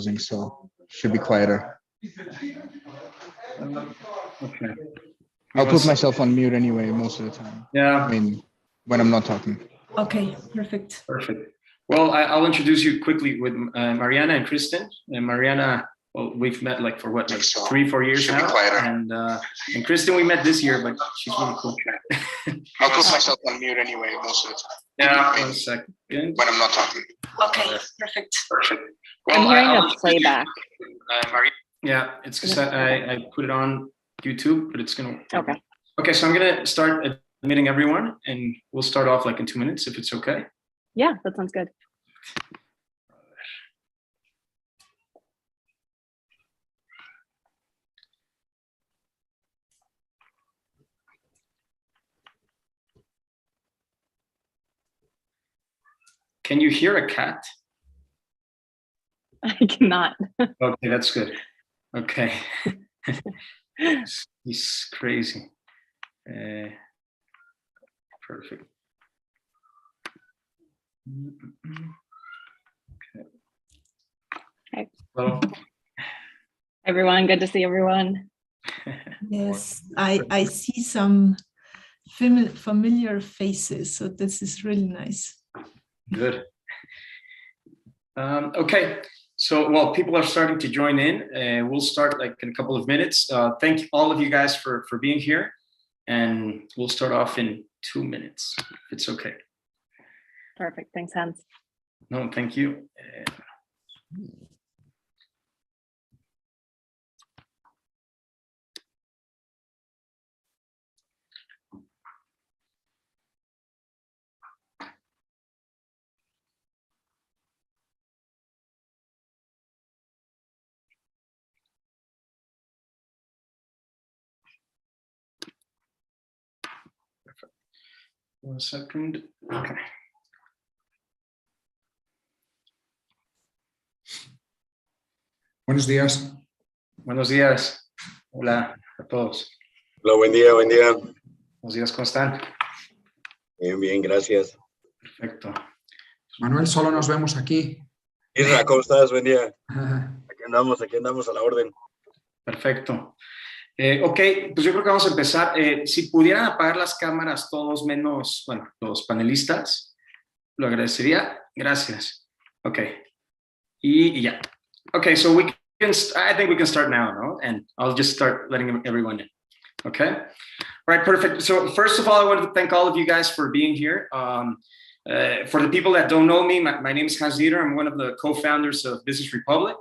closing, so should be quieter. Okay. I'll put myself on mute anyway most of the time. Yeah. I mean, when I'm not talking. Okay, perfect. Perfect. Well, I'll introduce you quickly with Mariana and Kristen. And Mariana, well, we've met like for what, like 3-4 years now. And Kristen, we met this year, but she's really cool. I'll put myself on mute anyway most of the time. Yeah, 1 second. When I'm not talking. Okay, perfect. Perfect. I'm hearing a playback. Yeah, it's because I put it on YouTube, but it's gonna. Okay. Okay, so I'm gonna start admitting everyone, and we'll start off like in 2 minutes if it's okay. Yeah, that sounds good. Can you hear a cat? I cannot. Okay, that's good. Okay. He's crazy. Perfect. Okay. Well, Everyone, good to see everyone. Yes, I see some familiar faces, so this is really nice. good. Okay. So, well, people are starting to join in. We'll start like in a couple of minutes. Thank all of you guys for being here. And we'll start off in 2 minutes, if it's okay. Perfect. Thanks, Hans. No, thank you. Perfect. 1 second. Okay. Buenos días. Buenos días. Hola a todos. Hola, buen día, buen día. Buenos días, ¿cómo están? Bien, bien, gracias. Perfecto. Manuel, solo nos vemos aquí. Isra, ¿cómo estás? Buen día. Aquí andamos a la orden. Perfecto. Ok, pues yo creo que vamos a empezar. Si pudieran apagar las cámaras todos menos, bueno, los panelistas, lo agradecería. Gracias. Ok. Y ya. Okay, so I think we can start now, no? And I'll just start letting everyone in. Okay. All right, perfect. So first of all, I wanted to thank all of you guys for being here. For the people that don't know me, my name is Hans Dieter. I'm one of the co-founders of Business Republic.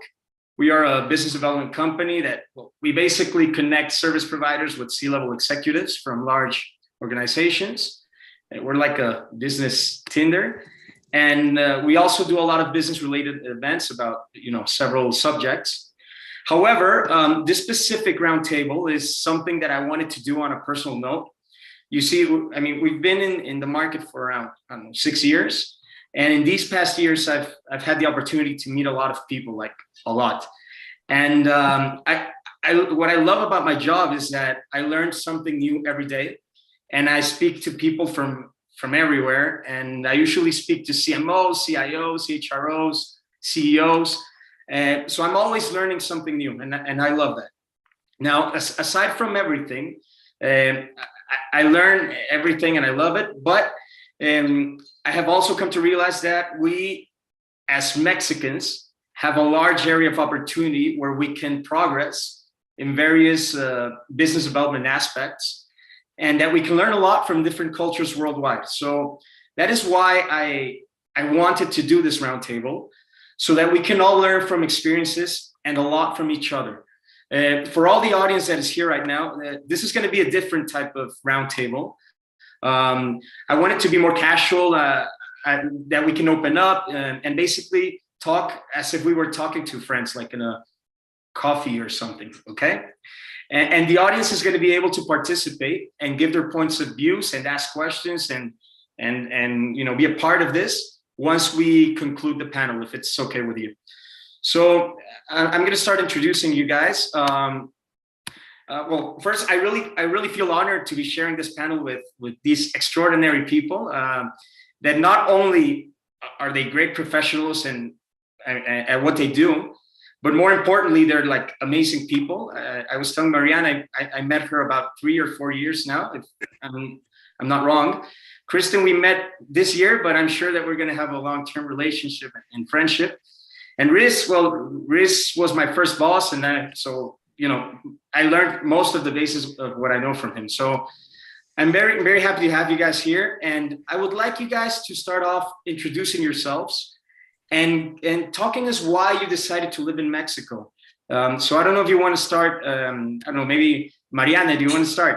We are a business development company that we basically connect service providers with C-level executives from large organizations. We're like a business Tinder. And we also do a lot of business-related events about, several subjects. However, this specific roundtable is something that I wanted to do on a personal note. You see, I mean, we've been in the market for around, 6 years. And in these past years, I've had the opportunity to meet a lot of people, like a lot. And what I love about my job is that I learn something new every day. And I speak to people from everywhere. And I usually speak to CMOs, CIOs, CHROs, CEOs. So I'm always learning something new, and I love that. Now, aside from everything, I learn everything and I love it. But I have also come to realize that we, as Mexicans, have a large area of opportunity where we can progress in various business development aspects, and that we can learn a lot from different cultures worldwide. So that is why I wanted to do this roundtable, so that we can all learn from experiences and a lot from each other. For all the audience that is here right now, this is going to be a different type of roundtable. I want it to be more casual, that we can open up and basically talk as if we were talking to friends, like in a coffee or something, okay? And the audience is going to be able to participate and give their points of views and ask questions and be a part of this once we conclude the panel, if it's okay with you. So I'm going to start introducing you guys. Well, first, I really feel honored to be sharing this panel with these extraordinary people that not only are they great professionals and at what they do, but more importantly, they're like amazing people. I was telling Mariana, I met her about 3 or 4 years now, if I'm not wrong. Kristen, we met this year, but I'm sure that we're going to have a long-term relationship and friendship. And Riz, well, Riz was my first boss, and so I learned most of the basis of what I know from him. So I'm very, very happy to have you guys here, and I would like you guys to start off introducing yourselves and talking us why you decided to live in Mexico. So I don't know if you want to start. I don't know, maybe Mariana, do you want to start?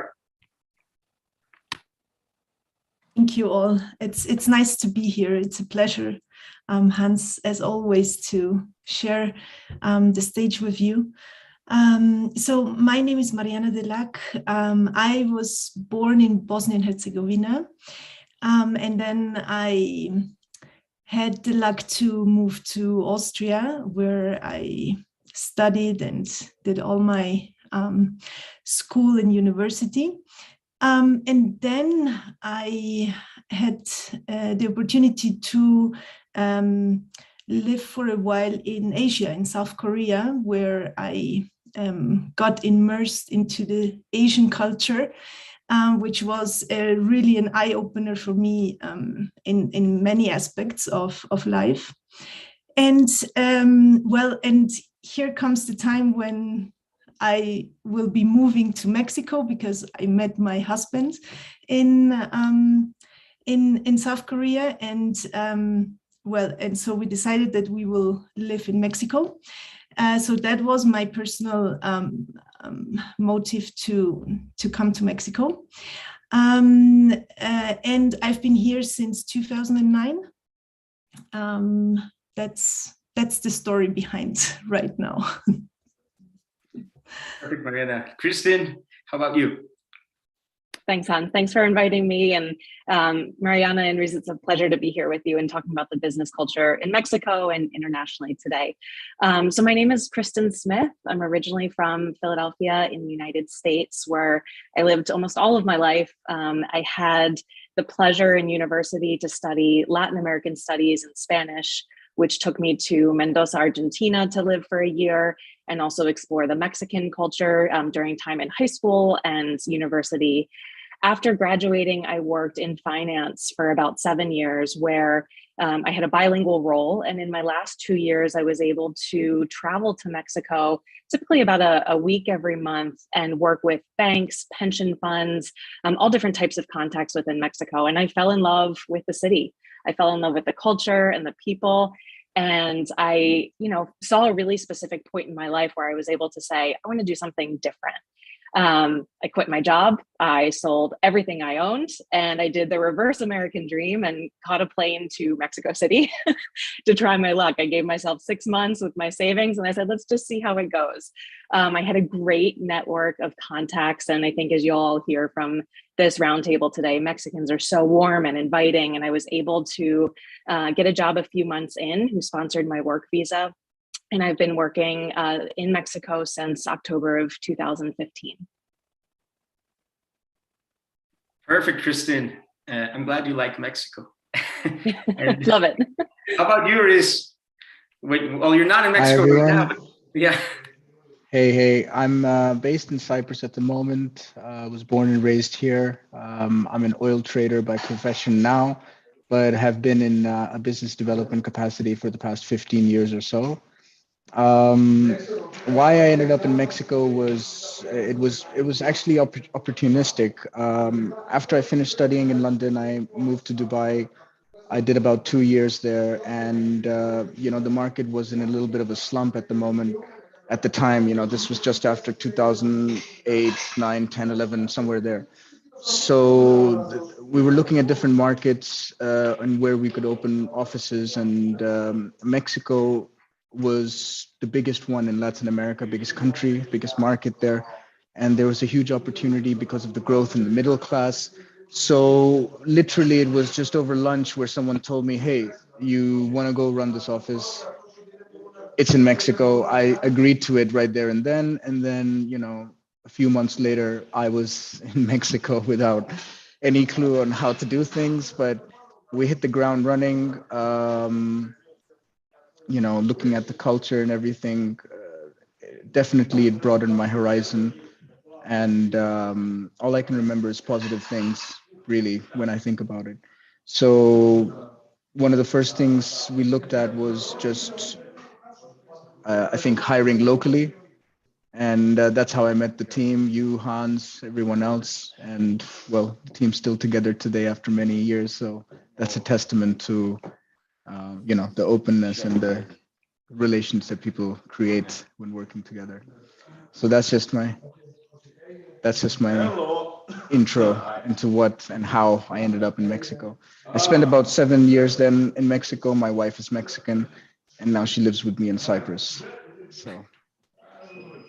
Thank you all. It's nice to be here. It's a pleasure, Hans, as always, to share the stage with you. So my name is Mariana Delac. I was born in Bosnia and Herzegovina, and then I had the luck to move to Austria, where I studied and did all my school and university. And then I had the opportunity to live for a while in Asia, in South Korea, where I got immersed into the Asian culture, which was really an eye-opener for me in many aspects of life. And and here comes the time when I will be moving to Mexico, because I met my husband in South Korea, and so we decided that we will live in Mexico. So that was my personal motive to come to Mexico, and I've been here since 2009. That's the story behind right now. Perfect, Mariana. Kristen, how about you? Thanks, Han. Thanks for inviting me. And Mariana and Riz, it's a pleasure to be here with you and talking about the business culture in Mexico and internationally today. So my name is Kristen Smith. I'm originally from Philadelphia in the United States, where I lived almost all of my life. I had the pleasure in university to study Latin American studies and Spanish, which took me to Mendoza, Argentina to live for a year and also explore the Mexican culture during time in high school and university. After graduating, I worked in finance for about 7 years, where I had a bilingual role. And in my last 2 years, I was able to travel to Mexico, typically about a week every month, and work with banks, pension funds, all different types of contacts within Mexico. And I fell in love with the city. I fell in love with the culture and the people. And I, saw a really specific point in my life where I was able to say, I want to do something different. I quit my job. I sold everything I owned, and I did the reverse American dream and caught a plane to Mexico City to try my luck. I gave myself 6 months with my savings, and I said, let's just see how it goes. I had a great network of contacts. And I think, as you all hear from this roundtable today, Mexicans are so warm and inviting. And I was able to get a job a few months in, who sponsored my work visa. And I've been working in Mexico since October of 2015. Perfect, Kristen. I'm glad you like Mexico. Love it. How about you, Riz? Well, you're not in Mexico right now, but yeah. Hey, I'm based in Cyprus at the moment. I was born and raised here. I'm an oil trader by profession now, but have been in a business development capacity for the past 15 years or so. Why I ended up in Mexico was actually opportunistic. After I finished studying in London, I moved to Dubai. I did about 2 years there, and the market was in a little bit of a slump at the moment. At the time, this was just after 2008, 9, 10, 11, somewhere there. So we were looking at different markets and where we could open offices, and Mexico was the biggest one in Latin America, biggest country, biggest market there. And there was a huge opportunity because of the growth in the middle class. So literally it was just over lunch where someone told me, hey, you want to go run this office? It's in Mexico. I agreed to it right there and then. And then, a few months later, I was in Mexico without any clue on how to do things, but we hit the ground running. Looking at the culture and everything, definitely it broadened my horizon. And all I can remember is positive things, really, when I think about it. So one of the first things we looked at was just, I think, hiring locally. And that's how I met the team, you, Hans, everyone else. And well, the team's still together today after many years. So that's a testament to, the openness and the relations that people create when working together. So that's just my intro into what and how I ended up in Mexico. I spent about 7 years then in Mexico. My wife is Mexican, and now she lives with me in Cyprus. So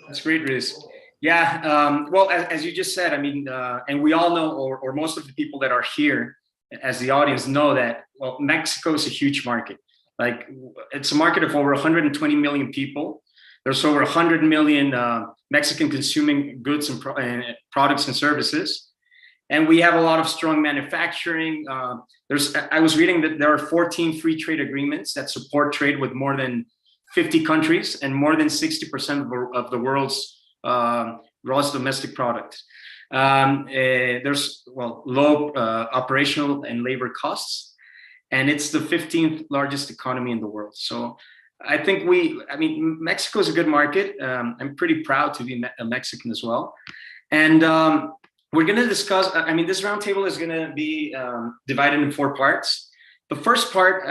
that's great, Riz. Yeah, well, as you just said, I mean, and we all know, or most of the people that are here as the audience know that, well, Mexico is a huge market. Like, it's a market of over 120 million people. There's over 100 million Mexican consuming goods and products and services. And we have a lot of strong manufacturing. I was reading that there are 14 free trade agreements that support trade with more than 50 countries and more than 60% of the world's gross domestic product. There's, well, low operational and labor costs, and it's the 15th largest economy in the world. So I think Mexico is a good market. I'm pretty proud to be a Mexican as well. And we're going to discuss, this roundtable is going to be divided in 4 parts. The first part,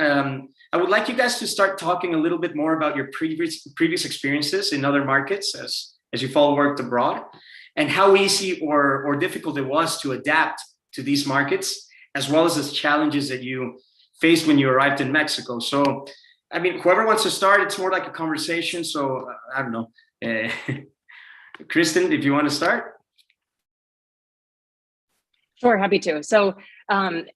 I would like you guys to start talking a little bit more about your previous experiences in other markets as you've all worked abroad, and how easy or difficult it was to adapt to these markets, as well as the challenges that you faced when you arrived in Mexico. So, whoever wants to start, it's more like a conversation. So, I don't know. Kristen, if you want to start. Sure, happy to. So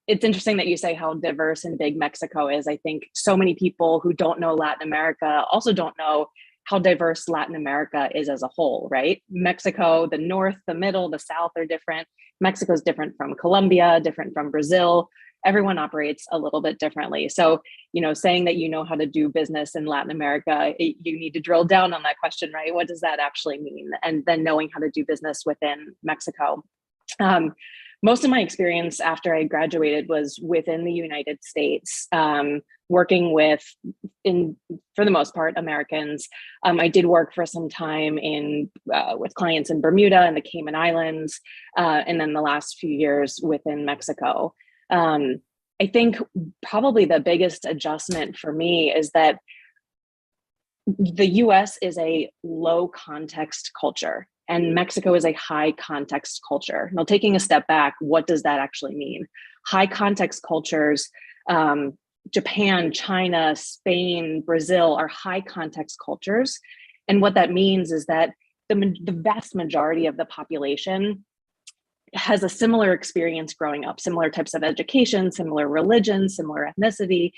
it's interesting that you say how diverse and big Mexico is. I think so many people who don't know Latin America also don't know how diverse Latin America is as a whole, right? Mexico, the north, the middle, the south are different. Mexico is different from Colombia, different from Brazil. Everyone operates a little bit differently. So, saying that you know how to do business in Latin America, you need to drill down on that question, right? What does that actually mean? And then knowing how to do business within Mexico. Most of my experience after I graduated was within the United States, working with, for the most part, Americans. I did work for some time with clients in Bermuda and the Cayman Islands, and then the last few years within Mexico. I think probably the biggest adjustment for me is that the US is a low context culture and Mexico is a high context culture. Now, taking a step back, what does that actually mean? High context cultures, Japan, China, Spain, Brazil are high context cultures. And what that means is that the vast majority of the population has a similar experience growing up, similar types of education, similar religion, similar ethnicity.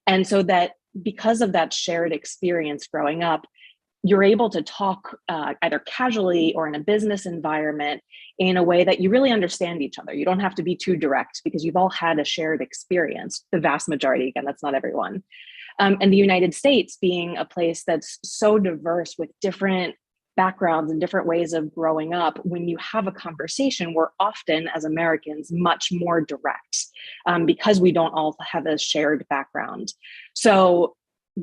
And so that because of that shared experience growing up, you're able to talk either casually or in a business environment in a way that you really understand each other. You don't have to be too direct because you've all had a shared experience, the vast majority. Again, that's not everyone. And the United States being a place that's so diverse with different backgrounds and different ways of growing up, when you have a conversation, we're often, as Americans, much more direct because we don't all have a shared background. So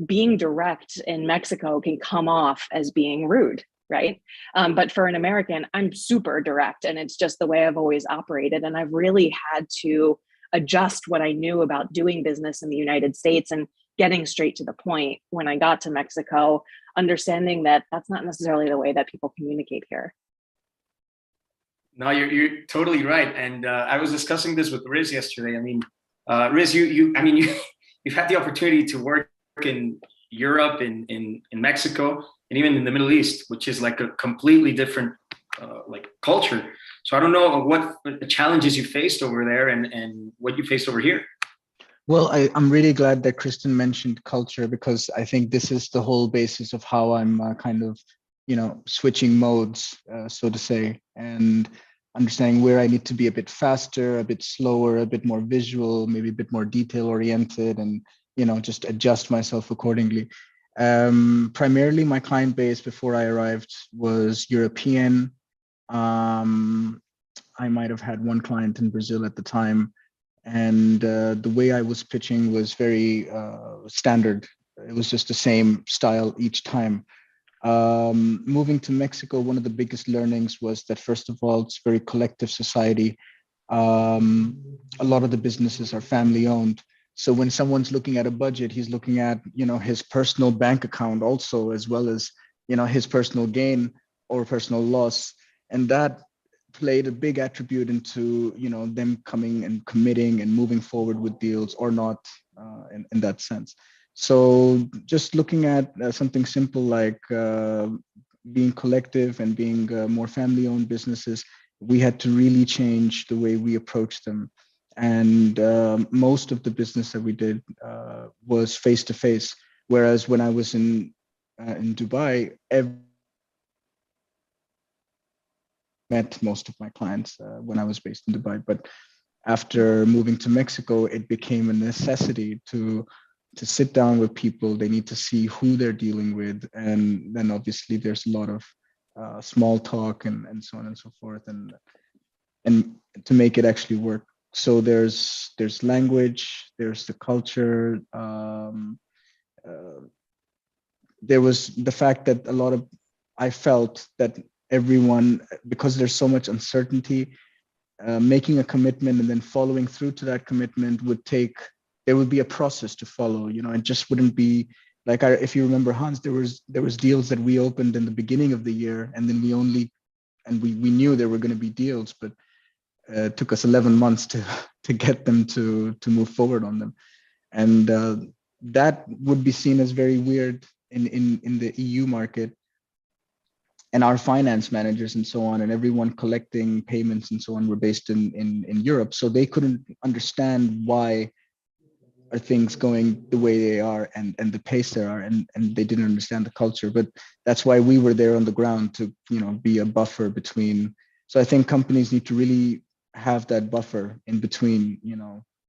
being direct in Mexico can come off as being rude, right? But for an American, I'm super direct, and it's just the way I've always operated. And I've really had to adjust what I knew about doing business in the United States and getting straight to the point when I got to Mexico, understanding that that's not necessarily the way that people communicate here. No, you're totally right. And I was discussing this with Riz yesterday. Riz, you've had the opportunity to work in Europe, in Mexico, and even in the Middle East, which is like a completely different culture. So I don't know what challenges you faced over there and what you faced over here. Well, I'm really glad that Kristen mentioned culture, because I think this is the whole basis of how I'm switching modes, so to say, and understanding where I need to be a bit faster, a bit slower, a bit more visual, maybe a bit more detail oriented, and just adjust myself accordingly. Primarily, my client base before I arrived was European. I might have had one client in Brazil at the time, and the way I was pitching was very standard. It was just the same style each time. Moving to Mexico, one of the biggest learnings was that, first of all, it's a very collective society. A lot of the businesses are family owned. So when someone's looking at a budget, he's looking at, his personal bank account also, as well as, his personal gain or personal loss. And that played a big attribute into, them coming and committing and moving forward with deals or not, in that sense. So just looking at something simple like being collective and being more family-owned businesses, we had to really change the way we approach them. And most of the business that we did was face-to-face, whereas when I was in Dubai, met most of my clients when I was based in Dubai. But after moving to Mexico, it became a necessity to sit down with people. They need to see who they're dealing with. And then obviously there's a lot of small talk and so on and so forth, and to make it actually work. So there's language, there's the culture. There was the fact that I felt that everyone, because there's so much uncertainty, making a commitment and then following through to that commitment there would be a process to follow. It just wouldn't be like, if you remember, Hans, there was deals that we opened in the beginning of the year, and then we knew there were going to be deals, but it took us 11 months to get them to move forward on them. And that would be seen as very weird in the EU market. And our finance managers and so on, and everyone collecting payments and so on, were based in Europe. So they couldn't understand why are things going the way they are and the pace they are, and they didn't understand the culture. But that's why we were there on the ground to, be a buffer between. So I think companies need to really have that buffer in between,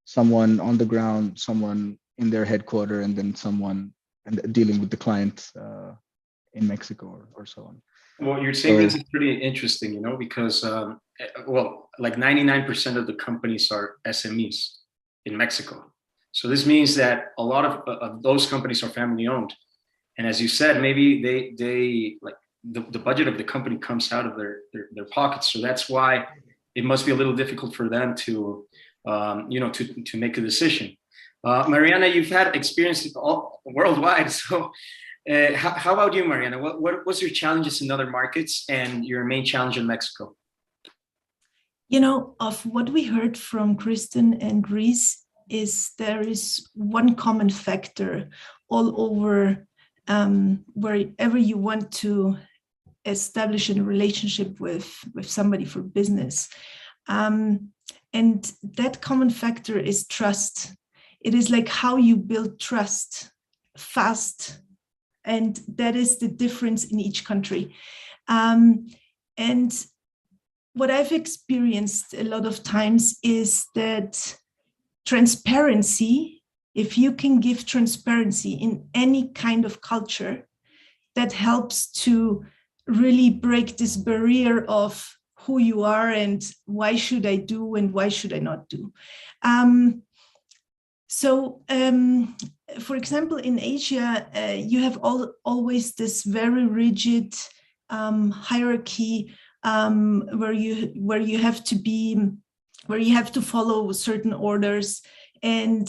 someone on the ground, someone in their headquarters, and then someone dealing with the client in Mexico or so on. Well, you're saying this is pretty interesting, because, like 99% of the companies are SMEs in Mexico. So this means that a lot of those companies are family owned. And as you said, maybe they like the budget of the company comes out of their pockets. So that's why it must be a little difficult for them to make a decision. Mariana, you've had experience all worldwide. So how about you, Mariana? What was your challenges in other markets and your main challenge in Mexico? Of what we heard from Kristen and Reese is there is one common factor all over wherever you want to establish a relationship with somebody for business. And that common factor is trust. It is like how you build trust fast. And that is the difference in each country. And what I've experienced a lot of times is that transparency, if you can give transparency in any kind of culture, that helps to really break this barrier of who you are and why should I do and why should I not do. For example, in Asia, you have always this very rigid hierarchy where you have to follow certain orders, and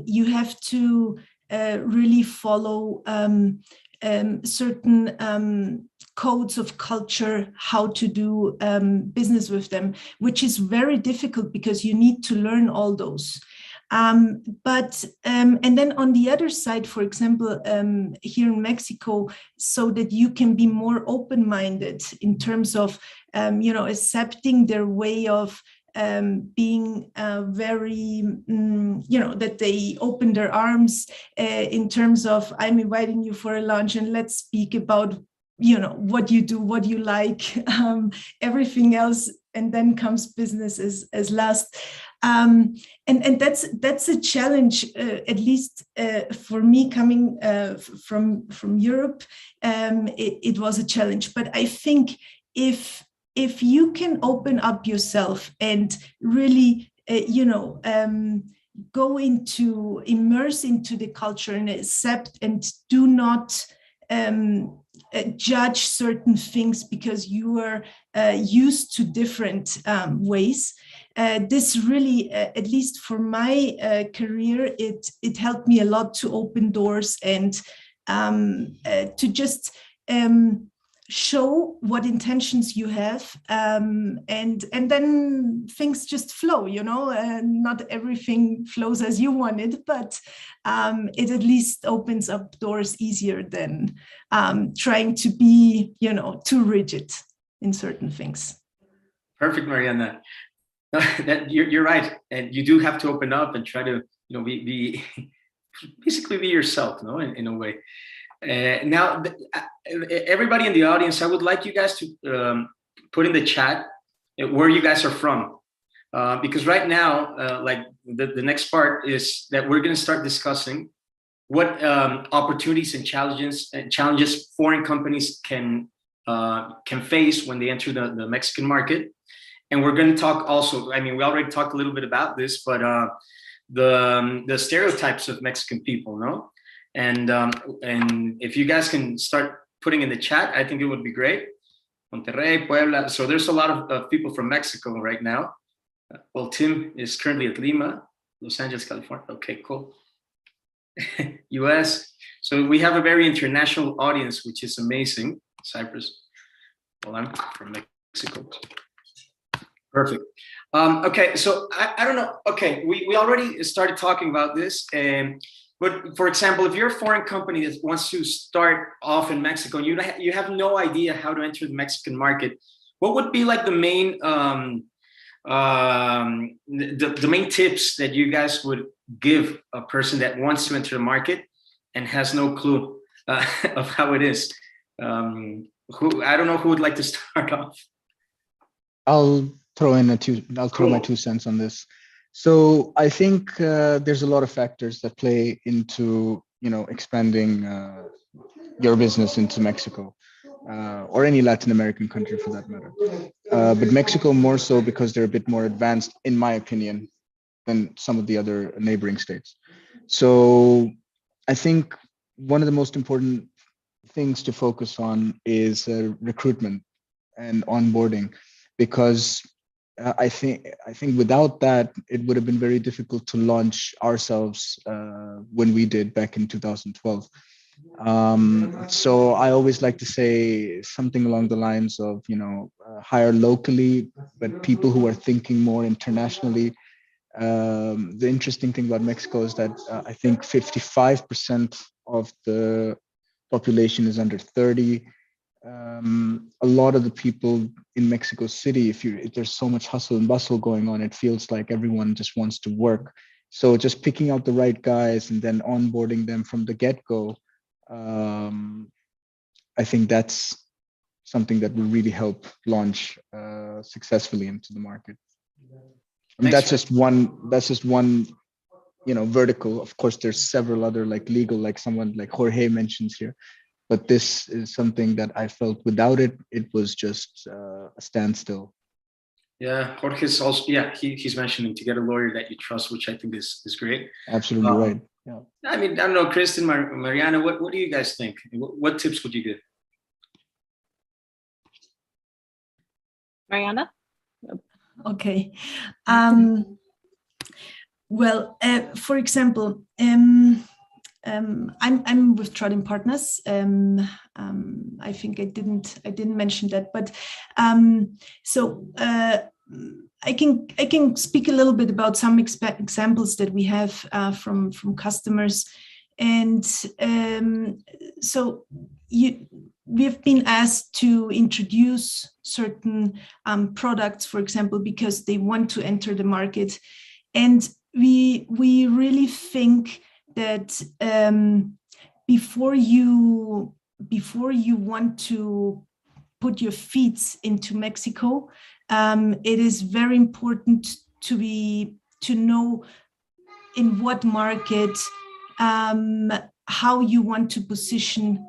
you have to really follow certain codes of culture, how to do business with them, which is very difficult because you need to learn all those. And then on the other side, for example, here in Mexico, so that you can be more open-minded in terms of, accepting their way of being very, that they open their arms in terms of, I'm inviting you for a lunch and let's speak about, what you do, what you like, everything else and then comes business as last. And that's a challenge, at least for me coming from Europe. It was a challenge, but I think if you can open up yourself and really, immerse into the culture and accept, and do not judge certain things because you are used to different ways. This really, at least for my career, it helped me a lot to open doors and to just show what intentions you have, and then things just flow, not everything flows as you wanted, but it at least opens up doors easier than trying to be, too rigid in certain things. Perfect, Mariana. That you're right, and you do have to open up and try to, be basically be yourself, in a way. Now, everybody in the audience, I would like you guys to put in the chat where you guys are from, because right now, like the next part is that we're going to start discussing what opportunities and challenges foreign companies can face when they enter the Mexican market. And we're going to talk also, we already talked a little bit about this, but the stereotypes of Mexican people, no? And if you guys can start putting in the chat, I think it would be great. Monterrey, Puebla. So there's a lot of people from Mexico right now. Well, Tim is currently at Lima, Los Angeles, California. Okay, cool. US. So we have a very international audience, which is amazing. Cyprus. Well, I'm from Mexico. Perfect. Okay, so I don't know. Okay, we already started talking about this. But for example, if you're a foreign company that wants to start off in Mexico, and you have no idea how to enter the Mexican market, what would be like the main the main tips that you guys would give a person that wants to enter the market and has no clue of how it is? I don't know who would like to start off. I'll throw my 2 cents on this. So I think there's a lot of factors that play into, expanding your business into Mexico, or any Latin American country for that matter. But Mexico more so because they're a bit more advanced, in my opinion, than some of the other neighboring states. So I think one of the most important things to focus on is recruitment and onboarding, because I think without that, it would have been very difficult to launch ourselves when we did back in 2012. So I always like to say something along the lines of, hire locally, but people who are thinking more internationally. The interesting thing about Mexico is that I think 55% of the population is under 30. A lot of the people in Mexico City, if there's so much hustle and bustle going on, it feels like everyone just wants to work. So just picking out the right guys and then onboarding them from the get-go, I think that's something that will really help launch successfully into the market. That's just one, vertical. Of course, there's several other like legal, like someone like Jorge mentions here. But this is something that I felt without it, it was just a standstill. Yeah, Jorge's also, he's mentioning to get a lawyer that you trust, which I think is great. Absolutely right. Yeah. I don't know, Kristen, Mariana, what do you guys think? What tips would you give? Mariana? Okay. Well, for example, I'm with Trading Partners. I think I didn't mention that, but I can speak a little bit about some examples that we have from customers, and we have been asked to introduce certain products, for example, because they want to enter the market, and we really think that before you want to put your feet into Mexico, it is very important to know in what market, how you want to position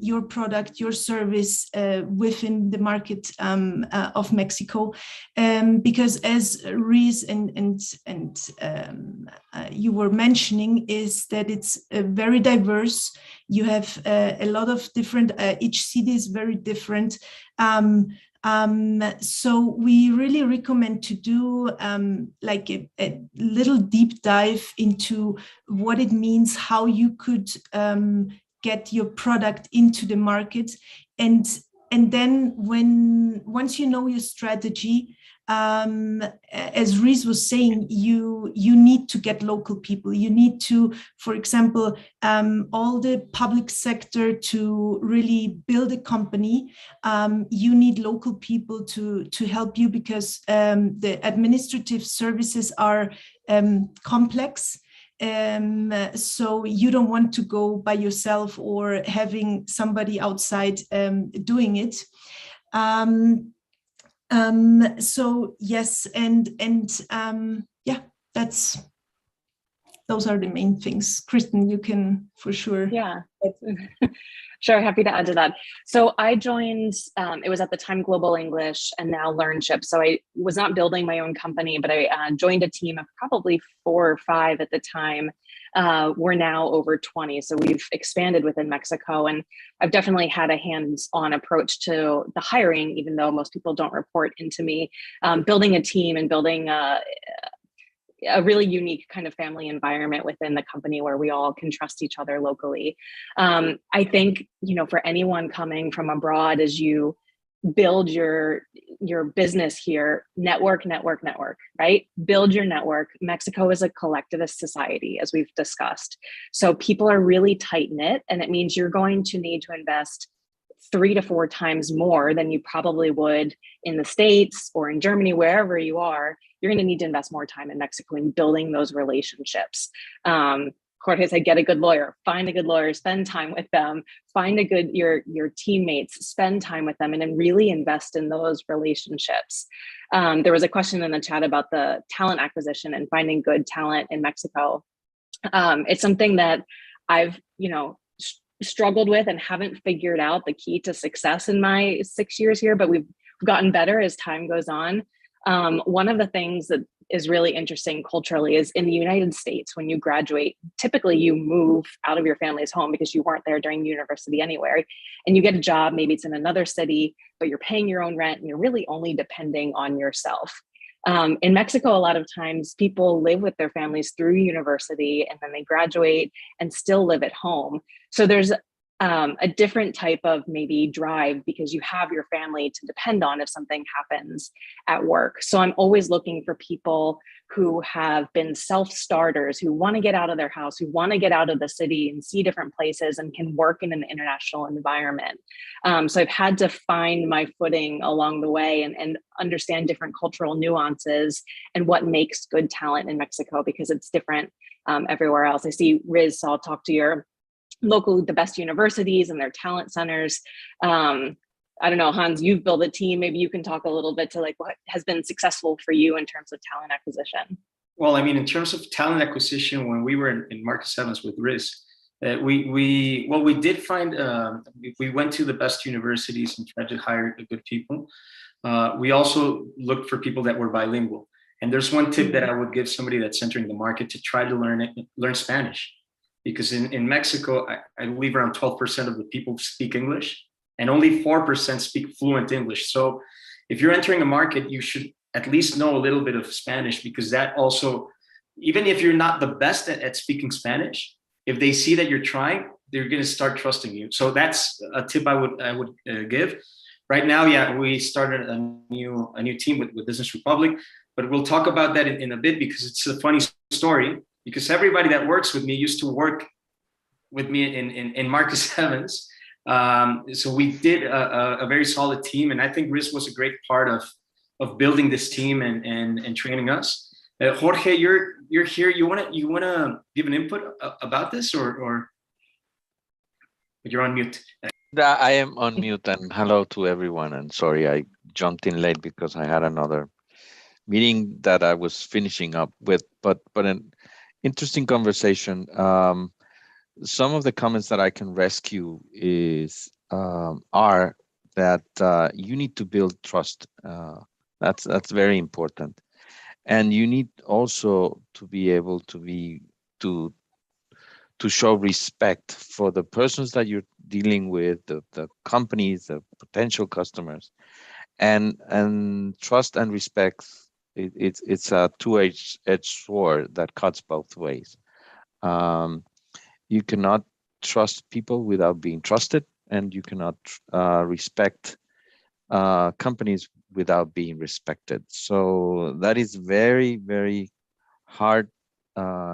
your product, your service within the market of Mexico, because as Reese and you were mentioning, is that it's very diverse. You have a lot of different. Each city is very different. So we really recommend to do like a little deep dive into what it means, how you could get your product into the market, and then once you know your strategy, as Reese was saying, you need to get local people. You need to, for example, all the public sector to really build a company. You need local people to help you, because the administrative services are complex. So you don't want to go by yourself or having somebody outside doing it. So yes, and yeah, those are the main things. Kristen, you can for sure. Yeah, sure, happy to add to that. So I joined, it was at the time Global English and now LearnShip. So I was not building my own company, but I joined a team of probably 4 or 5 at the time. We're now over 20. So we've expanded within Mexico, and I've definitely had a hands-on approach to the hiring, even though most people don't report into me, building a team and building a really unique kind of family environment within the company where we all can trust each other locally. I think, for anyone coming from abroad, as you build your business here, network, right? Build your network. Mexico is a collectivist society, as we've discussed. So people are really tight knit, and it means you're going to need to invest 3 to 4 times more than you probably would in the States or in Germany, wherever you are. You're going to need to invest more time in Mexico in building those relationships. Jorge said, get a good lawyer, find a good lawyer, spend time with them, find your teammates, spend time with them, and then really invest in those relationships. There was a question in the chat about the talent acquisition and finding good talent in Mexico. It's something that I've, struggled with and haven't figured out the key to success in my 6 years here, but we've gotten better as time goes on. One of the things that is really interesting culturally is in the United States, when you graduate, typically you move out of your family's home because you weren't there during university anywhere, and you get a job, maybe it's in another city, but you're paying your own rent and you're really only depending on yourself. In Mexico, a lot of times people live with their families through university, and then they graduate and still live at home. So there's a different type of maybe drive because you have your family to depend on if something happens at work. So I'm always looking for people who have been self-starters, who want to get out of their house, who want to get out of the city and see different places and can work in an international environment. So I've had to find my footing along the way and understand different cultural nuances and what makes good talent in Mexico, because it's different everywhere else. I see Riz, so I'll talk to your local, the best universities and their talent centers. I don't know, Hans, you've built a team. Maybe you can talk a little bit to like what has been successful for you in terms of talent acquisition. Well, I mean, in terms of talent acquisition, when we were in Marcus Evans with Riz, we did find, we went to the best universities and tried to hire good people. We also looked for people that were bilingual. And there's one tip that I would give somebody that's entering the market to try to learn Spanish. Because in Mexico, I believe around 12% of the people speak English, and only 4% speak fluent English. So if you're entering a market, you should at least know a little bit of Spanish, because that also, even if you're not the best at speaking Spanish, if they see that you're trying, they're going to start trusting you. So that's a tip I would give. Right now, yeah, we started a new team with Business Republic, but we'll talk about that in a bit, because it's a funny story. Because everybody that works with me used to work with me in Marcus Evans. So we did a very solid team. And I think Riz was a great part of building this team and training us. Jorge, you're here. You wanna give an input about this, or you're on mute? I am on mute, and hello to everyone. And sorry, I jumped in late because I had another meeting that I was finishing up with. But an interesting conversation. Some of the comments that I can rescue are that you need to build trust. That's very important, and you need also to be able to show respect for the persons that you're dealing with, the companies, the potential customers, and trust and respect. It's a two-edged sword that cuts both ways. You cannot trust people without being trusted, and you cannot respect companies without being respected. So that is very, very hard.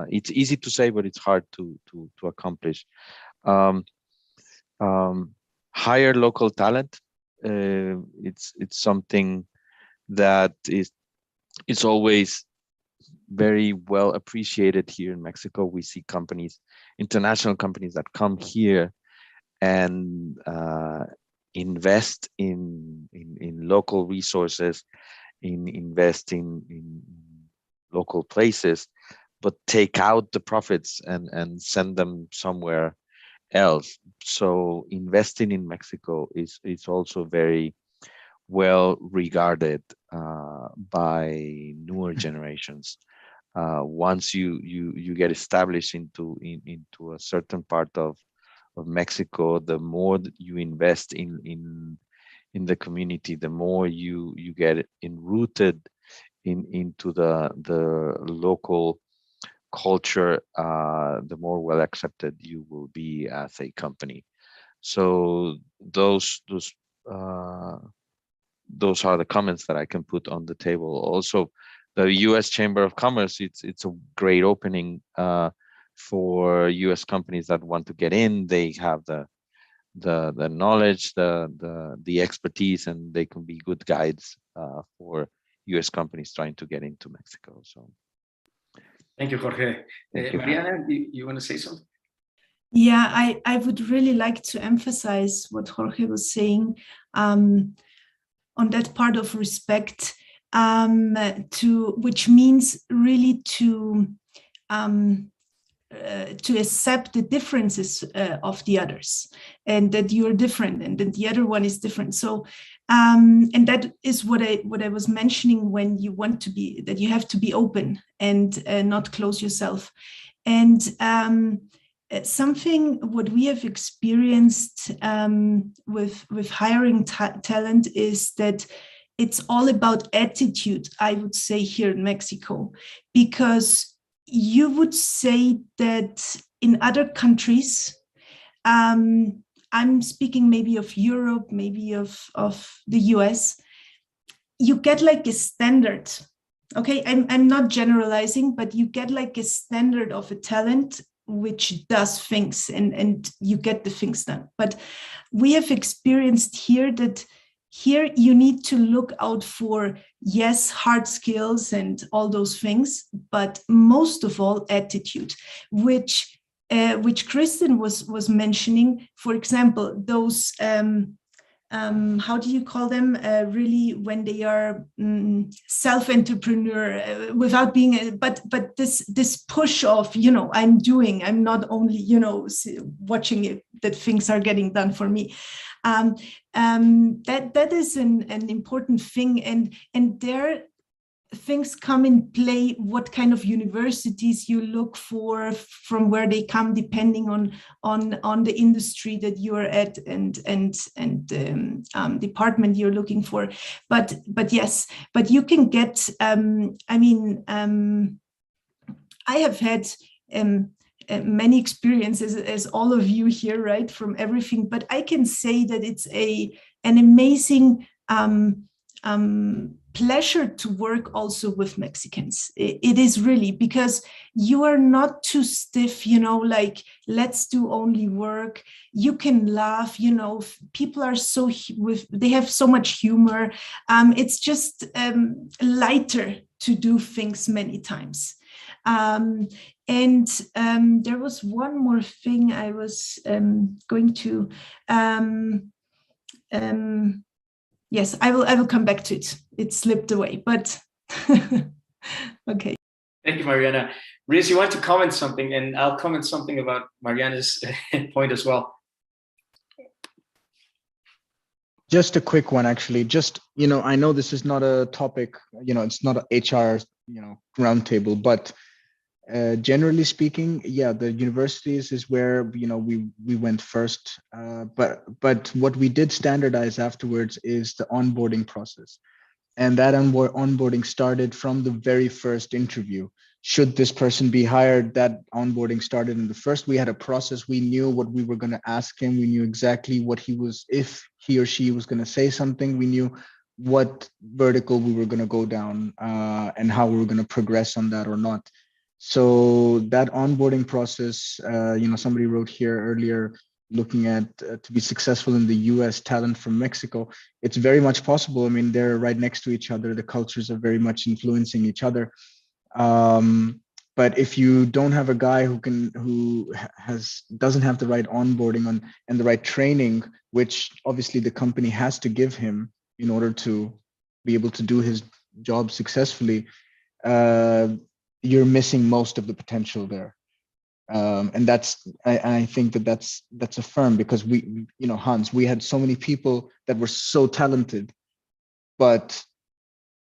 It's easy to say, but it's hard to accomplish. Hire local talent. It's something that it's always very well appreciated here in Mexico. We see companies, international companies, that come here and invest in local resources, invest in local places, but take out the profits and send them somewhere else. So investing in Mexico is also very well regarded by newer generations. Once you get established into a certain part of Mexico, the more that you invest in the community, the more you get enrooted into the local culture, the more well accepted you will be as a company. So those are the comments that I can put on the table. Also, the U.S. Chamber of Commerce, it's a great opening for U.S. companies that want to get in. They have the knowledge, the expertise, and they can be good guides for U.S. companies trying to get into Mexico. So, thank you, Jorge. Thank you. Mariana, you want to say something? Yeah, I would really like to emphasize what Jorge was saying on that part of respect, which means really to accept the differences of the others, and that you're different, and that the other one is different. So, and that is what I was mentioning when you want to be, that you have to be open and not close yourself. And something what we have experienced with hiring talent is that it's all about attitude, I would say, here in Mexico, because you would say that in other countries, I'm speaking maybe of Europe, maybe of the US, you get like a standard. Okay, I'm not generalizing, but you get like a standard of a talent which does things, and you get the things done. But we have experienced here that here you need to look out for, yes, hard skills and all those things, but most of all attitude, which Kristen was mentioning. For example, those how do you call them? Really, when they are self-entrepreneur, without being, but this push of, I'm not only, watching it, that things are getting done for me. That is an important thing, and there things come in play. What kind of universities you look for, from where they come, depending on the industry that you are at and department you're looking for. But yes, but you can get. I have had many experiences, as all of you here, right, from everything. But I can say that it's an amazing pleasure to work also with Mexicans. It is really, because you are not too stiff, like, let's do only work. You can laugh, people are they have so much humor. It's just lighter to do things many times. And there was one more thing I was going to. Yes, I will come back to it. It slipped away, but okay. Thank you, Mariana. Riz, you want to comment something, and I'll comment something about Mariana's point as well. Just a quick one, actually. Just, I know this is not a topic, it's not an HR, roundtable, but generally speaking, yeah, the universities is where, we went first. But what we did standardize afterwards is the onboarding process. And that onboarding started from the very first interview. Should this person be hired, that onboarding started in the first. We had a process. We knew what we were going to ask him. We knew exactly what he was, if he or she was going to say something. We knew what vertical we were going to go down and how we were going to progress on that or not. So that onboarding process, somebody wrote here earlier, looking at to be successful in the US, talent from Mexico, it's very much possible. I mean, they're right next to each other. The cultures are very much influencing each other. But if you don't have a guy who doesn't have the right onboarding and the right training, which obviously the company has to give him in order to be able to do his job successfully, you're missing most of the potential there. And I think that's a firm, because we, Hans, we had so many people that were so talented, but,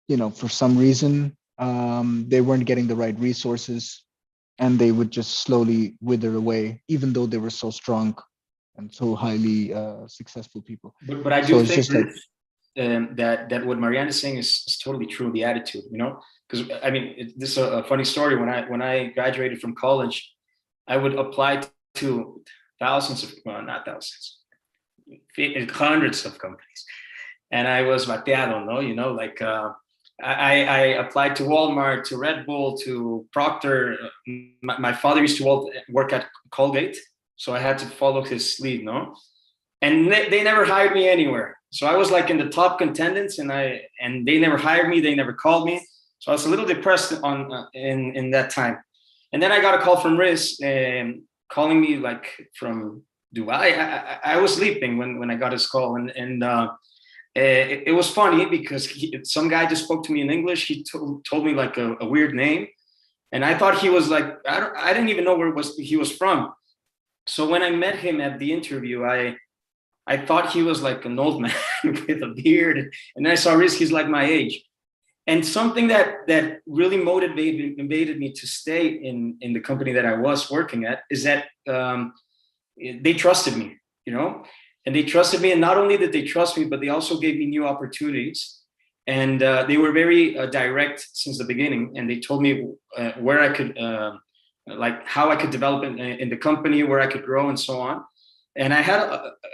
for some reason, they weren't getting the right resources, and they would just slowly wither away, even though they were so strong and so highly successful people. But I do think that what Mariana is saying is totally true. The attitude, because I mean, this is a funny story. When I graduated from college, I would apply to hundreds of companies, and I was bateado, I applied to Walmart, to Red Bull, to Procter. My father used to work at Colgate, so I had to follow his lead, and they never hired me anywhere. So I was like in the top contendants, and they never hired me. They never called me. So I was a little depressed in that time. And then I got a call from Riz calling me like from Dubai. I was sleeping when I got his call, and it was funny because some guy just spoke to me in English. He told me like a weird name, and I thought he was like, I didn't even know where he was from. So when I met him at the interview, I thought he was like an old man with a beard, and then I saw Riz. He's like my age. And something that really motivated me to stay in the company that I was working at is that they trusted me, and they trusted me. And not only did they trust me, but they also gave me new opportunities. And they were very direct since the beginning. And they told me where I could, how I could develop in the company, where I could grow, and so on. And I had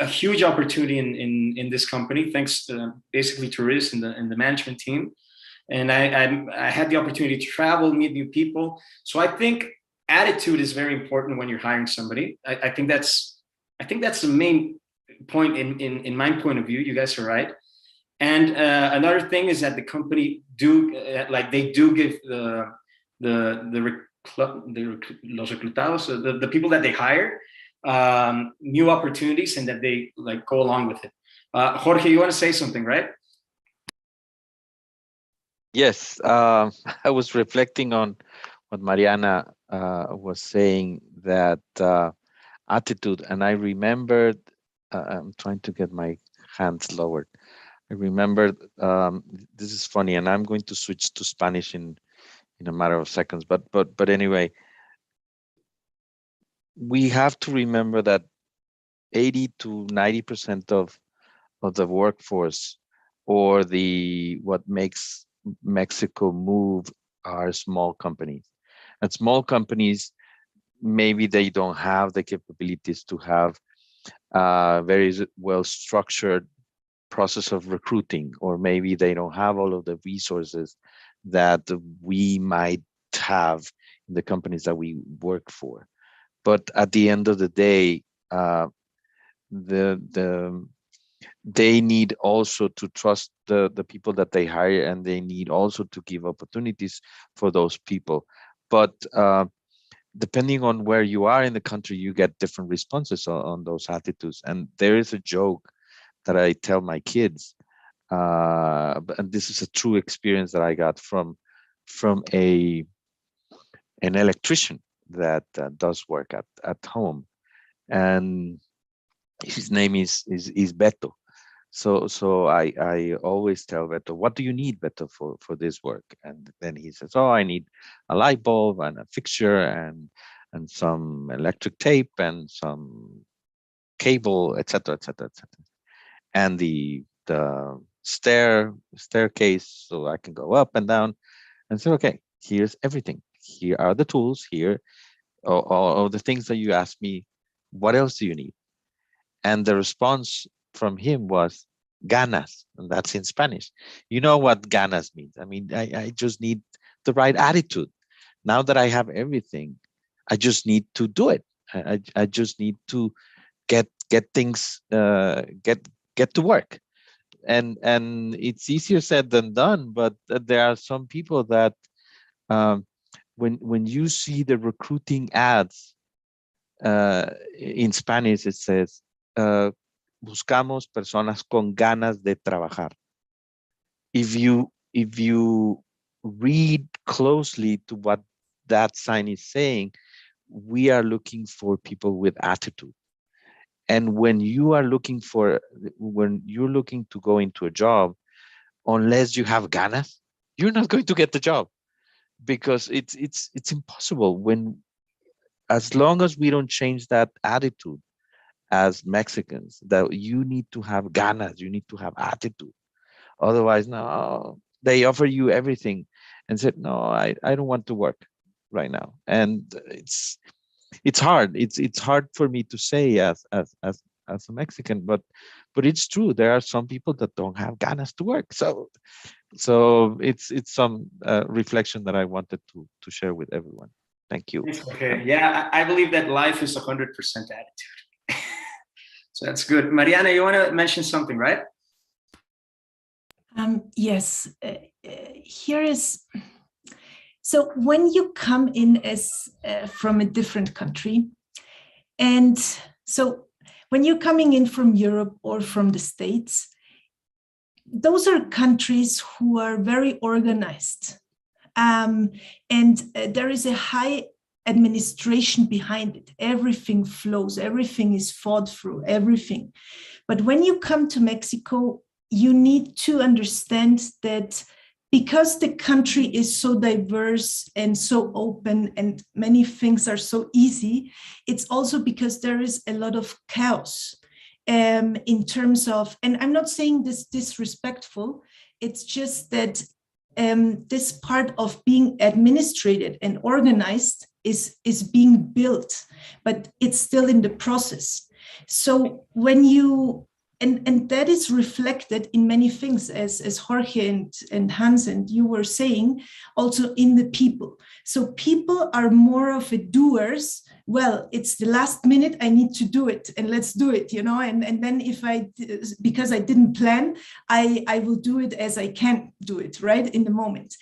a huge opportunity in this company, thanks basically to Riz and the management team. And I had the opportunity to travel, meet new people. So I think attitude is very important when you're hiring somebody. I think that's the main point in my point of view. You guys are right. And another thing is that the company do give los reclutados, the people that they hire, new opportunities, and that they go along with it. Jorge, you want to say something, right? Yes, I was reflecting on what Mariana was saying, that attitude, and I remembered, I'm trying to get my hands lowered. I remembered, this is funny, and I'm going to switch to Spanish in a matter of seconds, but anyway, we have to remember that 80 to 90% of the workforce, or what makes Mexico move, are small companies. And small companies, maybe they don't have the capabilities to have a very well structured process of recruiting, or maybe they don't have all of the resources that we might have in the companies that we work for. But at the end of the day, they need also to trust the people that they hire, and they need also to give opportunities for those people. but depending on where you are in the country, you get different responses on those attitudes. And there is a joke that I tell my kids, and this is a true experience that I got from an electrician that does work at home, and his name is Beto. So I always tell Beto, what do you need, Beto, for this work? And then he says, oh, I need a light bulb and a fixture and some electric tape and some cable, etc., etc., etc. And the staircase, so I can go up and down. And so, okay, here's everything. Here are the tools. Here, all the things that you asked me. What else do you need? And the response from him was ganas, and that's in Spanish. You know what ganas means? I mean, I just need the right attitude. Now that I have everything, I just need to do it. I just need to get things get to work. And it's easier said than done, but there are some people that when you see the recruiting ads in Spanish, it says buscamos personas con ganas de trabajar. If you read closely to what that sign is saying, we are looking for people with attitude. And when you're looking to go into a job, unless you have ganas, you're not going to get the job, because it's impossible. As long as we don't change that attitude as Mexicans, that you need to have ganas, you need to have attitude. Otherwise, no, they offer you everything and said, no, I don't want to work right now. And it's hard. It's hard for me to say as a Mexican, but it's true. There are some people that don't have ganas to work. So it's some reflection that I wanted to share with everyone. Thank you. Okay. Yeah, I believe that life is 100% attitude. So that's good. Mariana, you want to mention something, right? Yes. Here is. So when you come in as from a different country, and so when you're coming in from Europe or from the States, those are countries who are very organized, and there is a high administration behind it. Everything flows, everything is thought through, everything. But when you come to Mexico, you need to understand that because the country is so diverse and so open and many things are so easy, it's also because there is a lot of chaos in terms of, and I'm not saying this disrespectful, it's just that this part of being administrated and organized is being built, but it's still in the process. So when you, and that is reflected in many things, as Jorge and Hans and you were saying, also in the people. So people are more of a doers. Well, it's the last minute, I need to do it, and let's do it, you know. And then because I didn't plan, I will do it as I can do it, right, in the moment.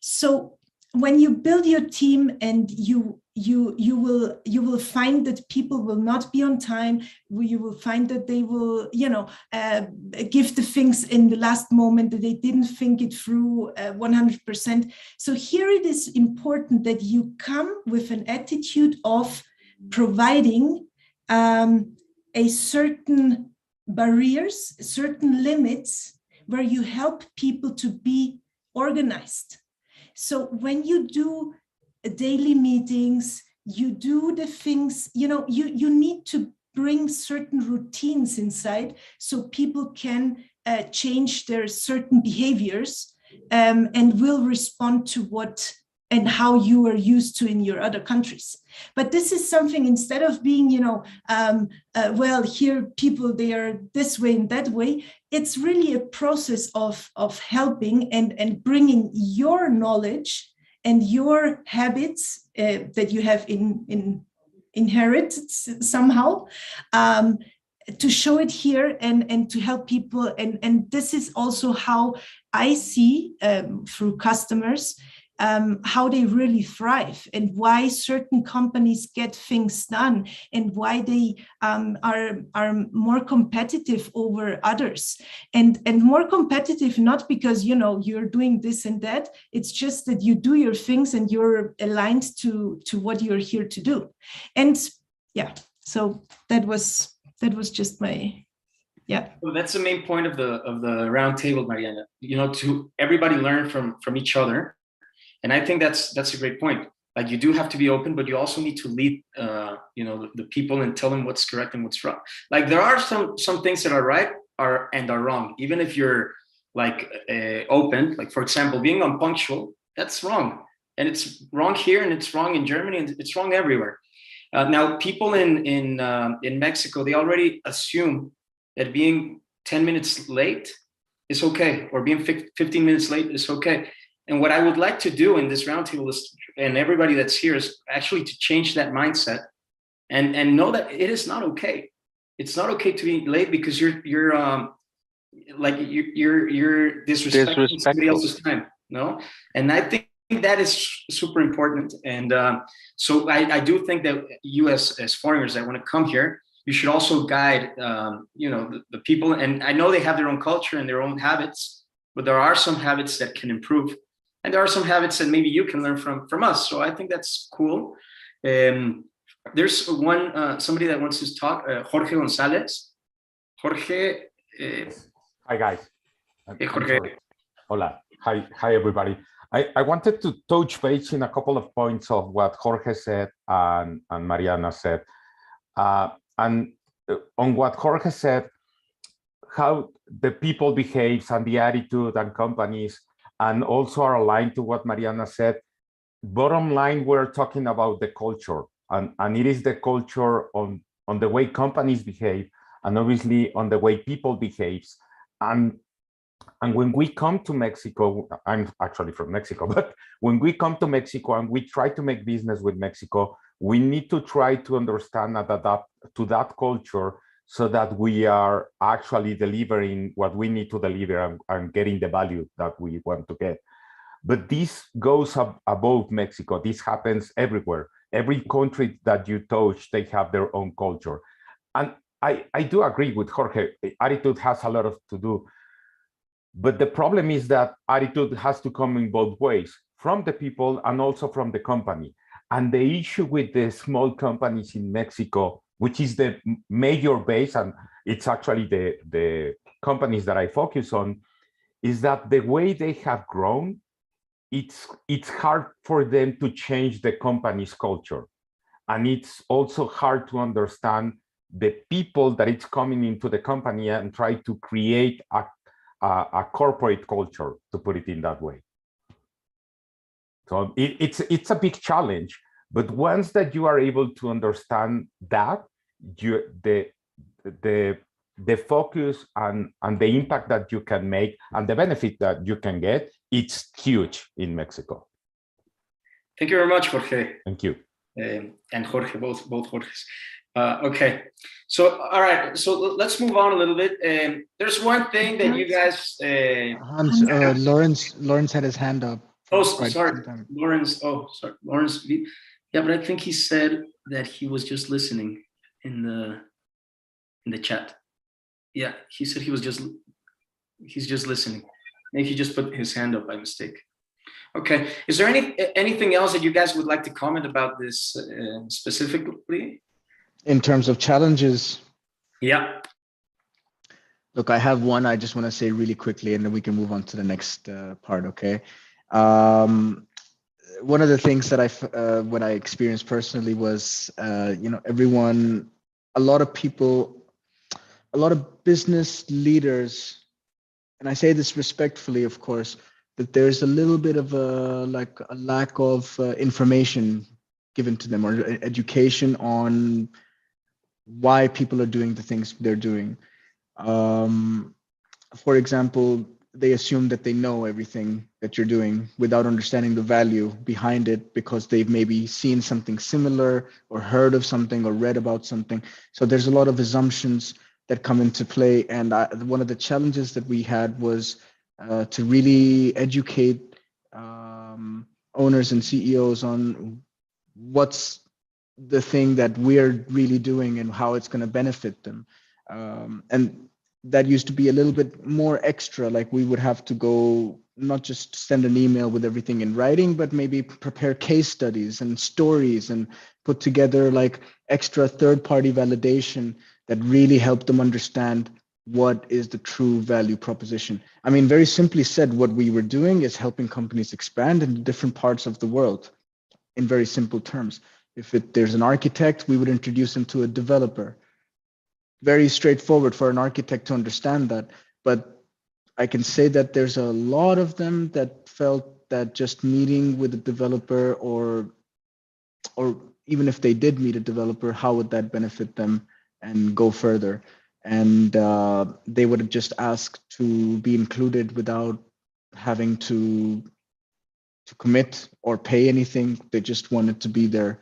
So when you build your team and you will find that people will not be on time. You will find that they will, give the things in the last moment, that they didn't think it through 100%. So here it is important that you come with an attitude of providing a certain barriers, certain limits where you help people to be organized. So when you do daily meetings, you do the things, you need to bring certain routines inside so people can change their certain behaviors and will respond to what and how you are used to in your other countries. But this is something, instead of being, well, here people, they are this way and that way, it's really a process of helping and bringing your knowledge and your habits that you have inherited somehow, to show it here and to help people. And this is also how I see through customers, how they really thrive and why certain companies get things done and why they are more competitive over others, and more competitive not because you're doing this and that. It's just that you do your things and you're aligned to what you're here to do. And yeah, so that was just my Well, that's the main point of the round table, Mariana. To everybody learn from each other, and I think that's a great point. Like, you do have to be open, but you also need to lead the people and tell them what's correct and what's wrong. Like, there are some things that are right and are wrong, even if you're like open. Like, for example, being unpunctual, that's wrong, and it's wrong here, and it's wrong in Germany, and it's wrong everywhere. Now, people in Mexico, they already assume that being 10 minutes late is okay, or being 15 minutes late is okay. And what I would like to do in this roundtable is, and everybody that's here, is actually to change that mindset and know that it is not okay. It's not okay to be late because you're disrespecting somebody else's time, no? And I think that is super important. And so I do think that you as foreigners that want to come here, you should also guide, the people. And I know they have their own culture and their own habits, but there are some habits that can improve. And there are some habits that maybe you can learn from us. So I think that's cool. There's somebody that wants to talk, Jorge Gonzalez. Jorge. Hi, guys. Hey, Jorge. Hola. Hi, everybody. I wanted to touch base in a couple of points of what Jorge said and Mariana said. And on what Jorge said, how the people behaves and the attitude and companies, and also are aligned to what Mariana said. Bottom line, we're talking about the culture, and it is the culture on the way companies behave, and obviously on the way people behaves. And when we come to Mexico, I'm actually from Mexico, but when we come to Mexico and we try to make business with Mexico, we need to try to understand and adapt to that culture so that we are actually delivering what we need to deliver and getting the value that we want to get. But this goes above Mexico. This happens everywhere. Every country that you touch, they have their own culture. And I do agree with Jorge. Attitude has a lot to do. But the problem is that attitude has to come in both ways, from the people and also from the company. And the issue with the small companies in Mexico, which is the major base, and it's actually the companies that I focus on, is that the way they have grown, it's hard for them to change the company's culture. And it's also hard to understand the people that it's coming into the company and try to create a corporate culture, to put it in that way. So it's a big challenge, but once that you are able to understand that, the focus and the impact that you can make and the benefit that you can get, it's huge in Mexico. Thank you very much, Jorge. Thank you. And Jorge, both Jorges. Okay, so all right, so let's move on a little bit. There's one thing that you guys. Hans, Lawrence had his hand up. Oh, sorry, Lawrence. Oh, sorry, Lawrence. Yeah, but I think he said that he was just listening in the chat. Yeah, he said he's just listening. Maybe he just put his hand up by mistake. Okay, is there anything else that you guys would like to comment about this specifically? In terms of challenges? Yeah. Look, I have one I just want to say really quickly, and then we can move on to the next part, okay? One of the things that what I experienced personally was, everyone, a lot of people, a lot of business leaders, and I say this respectfully, of course, that there's a little bit of a lack of information given to them, or education on why people are doing the things they're doing. For example, they assume that they know everything that you're doing without understanding the value behind it, because they've maybe seen something similar or heard of something or read about something. So there's a lot of assumptions that come into play. And one of the challenges that we had was to really educate owners and CEOs on what's the thing that we're really doing and how it's going to benefit them. And that used to be a little bit more extra, like we would have to go not just send an email with everything in writing, but maybe prepare case studies and stories and put together like extra third-party validation that really helped them understand what is the true value proposition. I mean, very simply said, what we were doing is helping companies expand in different parts of the world in very simple terms. If there's an architect, we would introduce him to a developer. Very straightforward for an architect to understand that. But I can say that there's a lot of them that felt that just meeting with a developer or even if they did meet a developer, how would that benefit them and go further? And they would have just asked to be included without having to commit or pay anything. They just wanted to be there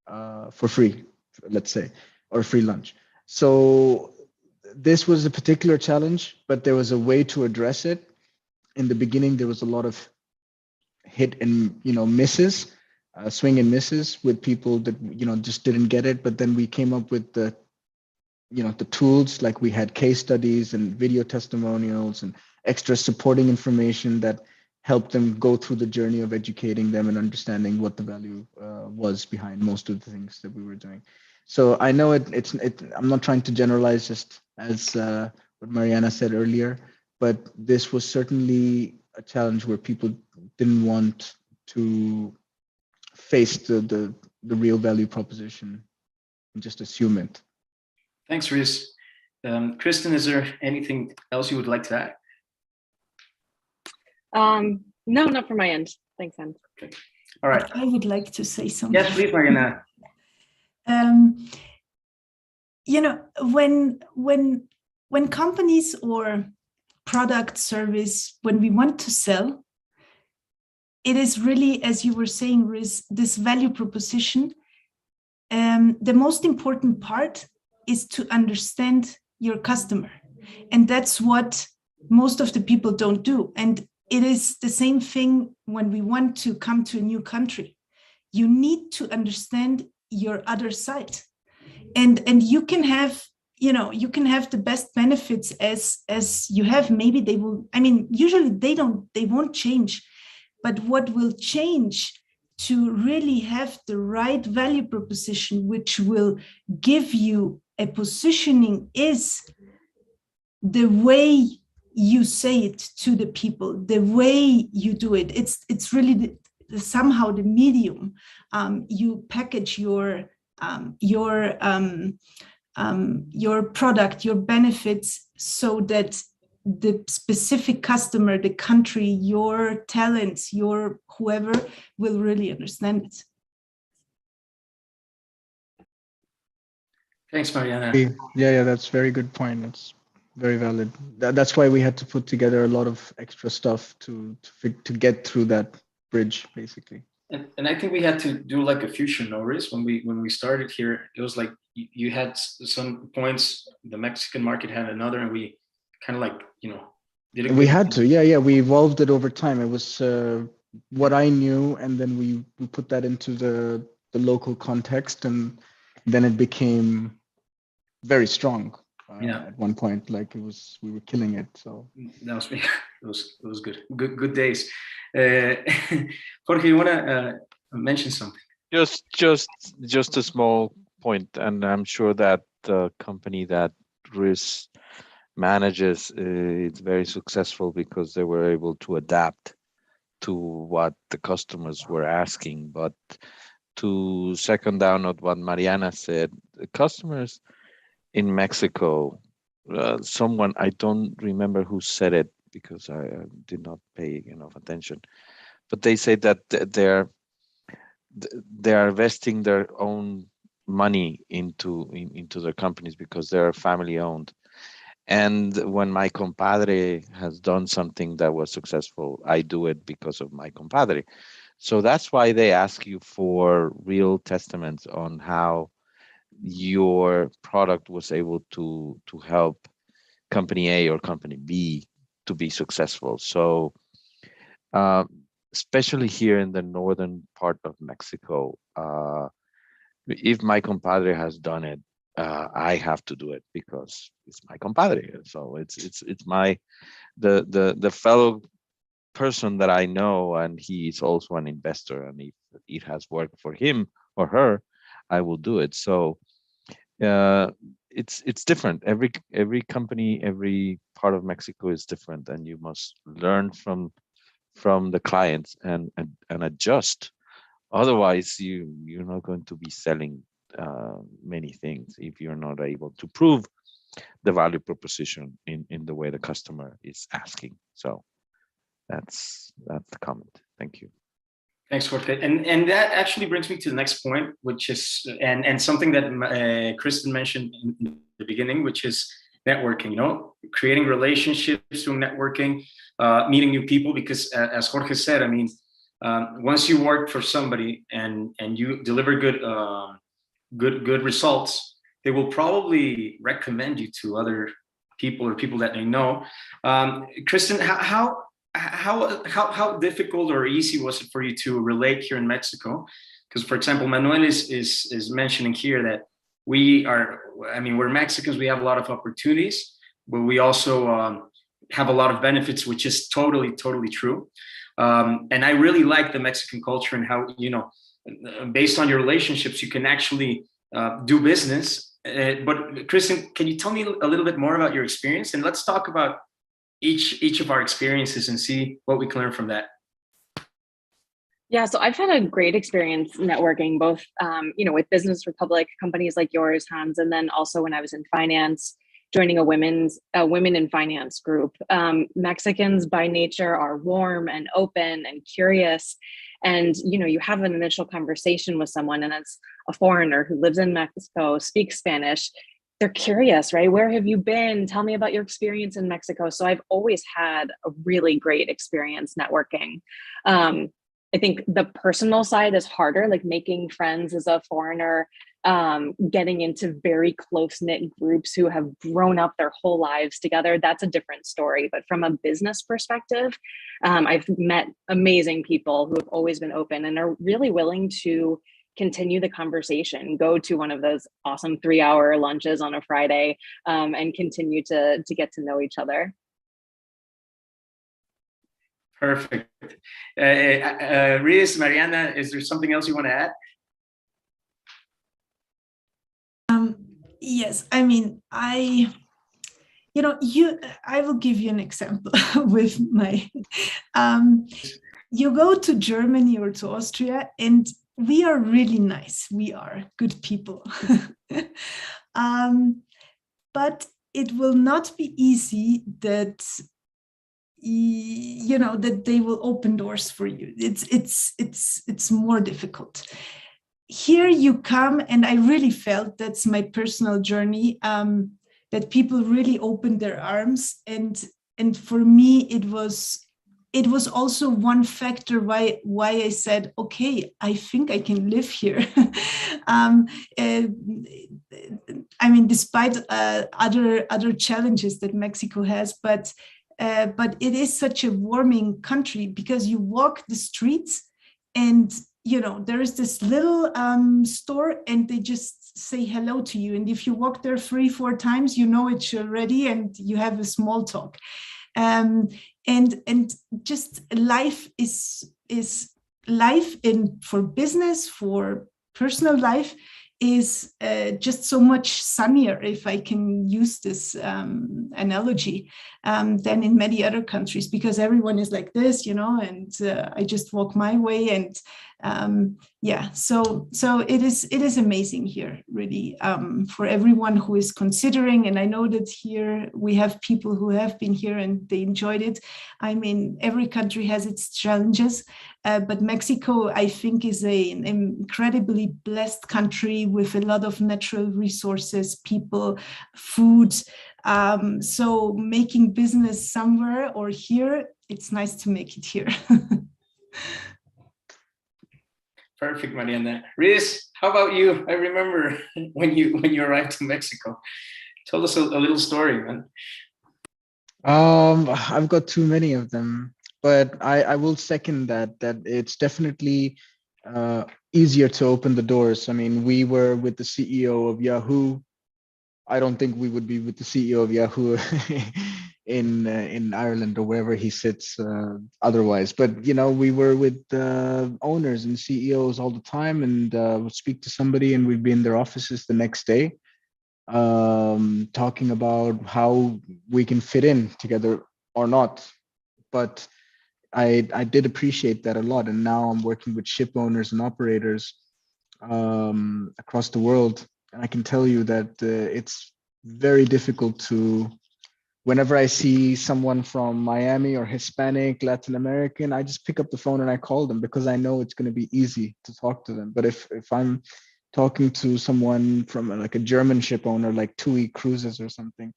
for free, let's say, or free lunch. So this was a particular challenge, but there was a way to address it. In the beginning, there was a lot of hit and misses, swing and misses with people that just didn't get it. But then we came up with the tools, like we had case studies and video testimonials and extra supporting information that helped them go through the journey of educating them and understanding what the value was behind most of the things that we were doing. So I know I'm not trying to generalize, just as what Mariana said earlier, but this was certainly a challenge where people didn't want to face the real value proposition and just assume it. Thanks, Rhys. Kristen, is there anything else you would like to add? No, not from my end. Thanks, Hans. Okay. All right. I would like to say something. Yes, please, Mariana. When companies or product service, when we want to sell, it is really, as you were saying, Rhys, this value proposition. The most important part is to understand your customer. And that's what most of the people don't do. And it is the same thing when we want to come to a new country. You need to understand your other side. And you can have, the best benefits as you have. Maybe they will, usually they won't change. But what will change to really have the right value proposition, which will give you a positioning, is the way you say it to the people, the way you do it. It's really somehow the medium. You package your product, your benefits, so that the specific customer, the country, your talents, your whoever will really understand it. Thanks, Mariana. Yeah, that's a very good point. It's very valid. That's why we had to put together a lot of extra stuff to get through that bridge, basically. And I think we had to do like a fusion, no, Rhys? When we started here, it was like you had some points, the Mexican market had another, and we kind of like, did it. We had to, yeah. We evolved it over time. It was what I knew, and then we put that into the local context, and then it became very strong. At one point, like we were killing it. So that was me. It was good days. Jorge, you want to mention something? Just a small point, and I'm sure that the company that Rhys manages, it's very successful because they were able to adapt to what the customers were asking. But to second down on what Mariana said, the customers in Mexico, someone, I don't remember who said it because I did not pay enough attention, but they say that they are investing their own money into their companies because they're family owned. And when my compadre has done something that was successful, I do it because of my compadre. So that's why they ask you for real testaments on how your product was able to help company A or company B to be successful. So especially here in the northern part of Mexico, if my compadre has done it, I have to do it because it's my compadre. So it's my the fellow person that I know, and he is also an investor, and if it has worked for him or her, I will do it. So it's different. Every company, every part of Mexico is different, and you must learn from the clients and adjust. Otherwise, you're not going to be selling many things if you're not able to prove the value proposition in the way the customer is asking. So that's the comment. Thank you. Thanks, Jorge. And that actually brings me to the next point, which is and something that Kristen mentioned in the beginning, which is networking. You know, creating relationships through networking, meeting new people. Because as Jorge said, I mean, once you work for somebody and you deliver good results, they will probably recommend you to other people or people that they know. Kristen, how difficult or easy was it for you to relate here in Mexico? Because, for example, Manuel is mentioning here that we're Mexicans, we have a lot of opportunities, but we also have a lot of benefits, which is totally true. And I really like the Mexican culture and how, you know, based on your relationships, you can actually do business. But Kristen, can you tell me a little bit more about your experience? And let's talk about each of our experiences and see what we can learn from that. Yeah, so I've had a great experience networking, both with Business Republic, companies like yours, Hans, and then also when I was in finance, joining a women in finance group. Mexicans by nature are warm and open and curious. And you have an initial conversation with someone, and it's a foreigner who lives in Mexico, speaks Spanish. They're curious, right? Where have you been? Tell me about your experience in Mexico. So I've always had a really great experience networking. I think the personal side is harder, like making friends as a foreigner, getting into very close-knit groups who have grown up their whole lives together. That's a different story. But from a business perspective, I've met amazing people who have always been open and are really willing to continue the conversation, go to one of those awesome 3-hour lunches on a Friday, and continue to get to know each other. Perfect. Riz, Mariana, is there something else you want to add? Yes, I mean, I will give you an example with my, you go to Germany or to Austria and we are really nice. We are good people. But it will not be easy that that they will open doors for you. It's more difficult. Here you come, and I really felt, that's my personal journey, that people really opened their arms, and for me it was also one factor why I said, okay, I think I can live here. I mean, despite other challenges that Mexico has, but it is such a warming country, because you walk the streets and there is this little store and they just say hello to you, and if you walk there 3-4 times, it's already, and you have a small talk, and just life is life for business, for personal life is just so much sunnier, if I can use this analogy, than in many other countries, because everyone is like this, and I just walk my way, and so it is amazing here, really, for everyone who is considering. And I know that here we have people who have been here and they enjoyed it. I mean, every country has its challenges, but Mexico, I think, is an incredibly blessed country with a lot of natural resources, people, food. So making business somewhere or here, it's nice to make it here. Perfect, Mariana. Riz, how about you? I remember when you arrived to Mexico. Tell us a little story, man. I've got too many of them. but I will second that it's definitely easier to open the doors. I mean, we were with the CEO of Yahoo. I don't think we would be with the CEO of Yahoo in Ireland or wherever he sits otherwise. But you know, we were with owners and CEOs all the time, and would speak to somebody, and we'd be in their offices the next day, talking about how we can fit in together or not. But I did appreciate that a lot, and now I'm working with ship owners and operators across the world. And I can tell you that it's very difficult to, whenever I see someone from Miami or Hispanic, Latin American, I just pick up the phone and I call them because I know it's going to be easy to talk to them. But if I'm talking to someone from like a German ship owner, like TUI Cruises or something,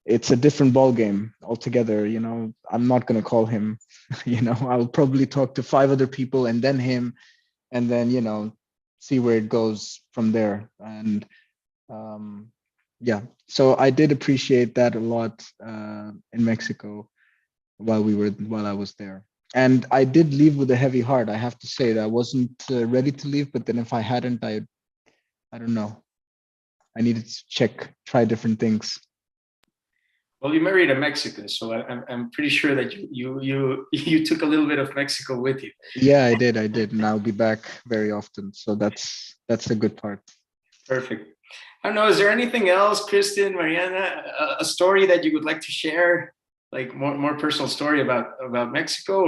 it's a different ball game altogether. You know, I'm not going to call him, you know, I'll probably talk to 5 other people and then him, and then, you know, see where it goes from there. And yeah, so I did appreciate that a lot in Mexico while I was there. And I did leave with a heavy heart. I have to say that I wasn't ready to leave, but then if I hadn't, I don't know. I needed to try different things. Well, you married a Mexican, so I'm pretty sure that you took a little bit of Mexico with you. Yeah, I did, and I'll be back very often. So that's a good part. Perfect. I don't know. Is there anything else, Kristen, Mariana, a story that you would like to share, like more personal story about Mexico,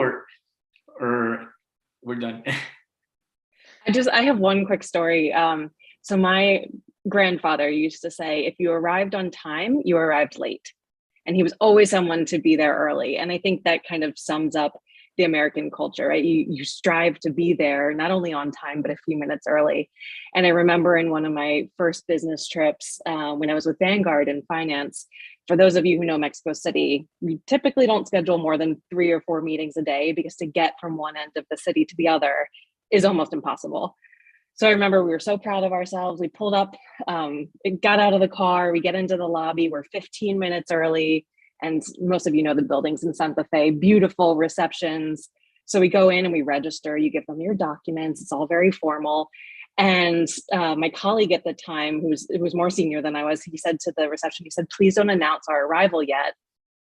or we're done? I have one quick story. So my grandfather used to say, if you arrived on time, you arrived late. And he was always someone to be there early. And I think that kind of sums up the American culture, right? You strive to be there, not only on time, but a few minutes early. And I remember in one of my first business trips, when I was with Vanguard in finance, for those of you who know Mexico City, we typically don't schedule more than 3 or 4 meetings a day, because to get from one end of the city to the other is almost impossible. So I remember we were so proud of ourselves. We pulled up, got out of the car, we get into the lobby, we're 15 minutes early. And most of you know the buildings in Santa Fe, beautiful receptions. So we go in and we register, you give them your documents, it's all very formal. And my colleague at the time, who was more senior than I was, he said to the reception, he said, please don't announce our arrival yet.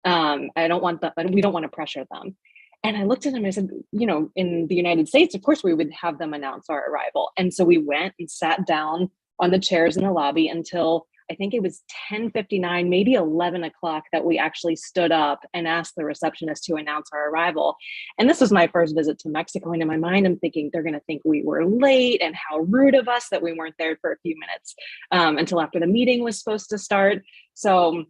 We don't want to pressure them. And I looked at him and I said, you know, in the United States, of course, we would have them announce our arrival. And so we went and sat down on the chairs in the lobby until I think it was 10:59, maybe 11 o'clock, that we actually stood up and asked the receptionist to announce our arrival. And this was my first visit to Mexico. And in my mind, I'm thinking they're going to think we were late, and how rude of us that we weren't there for a few minutes until after the meeting was supposed to start. So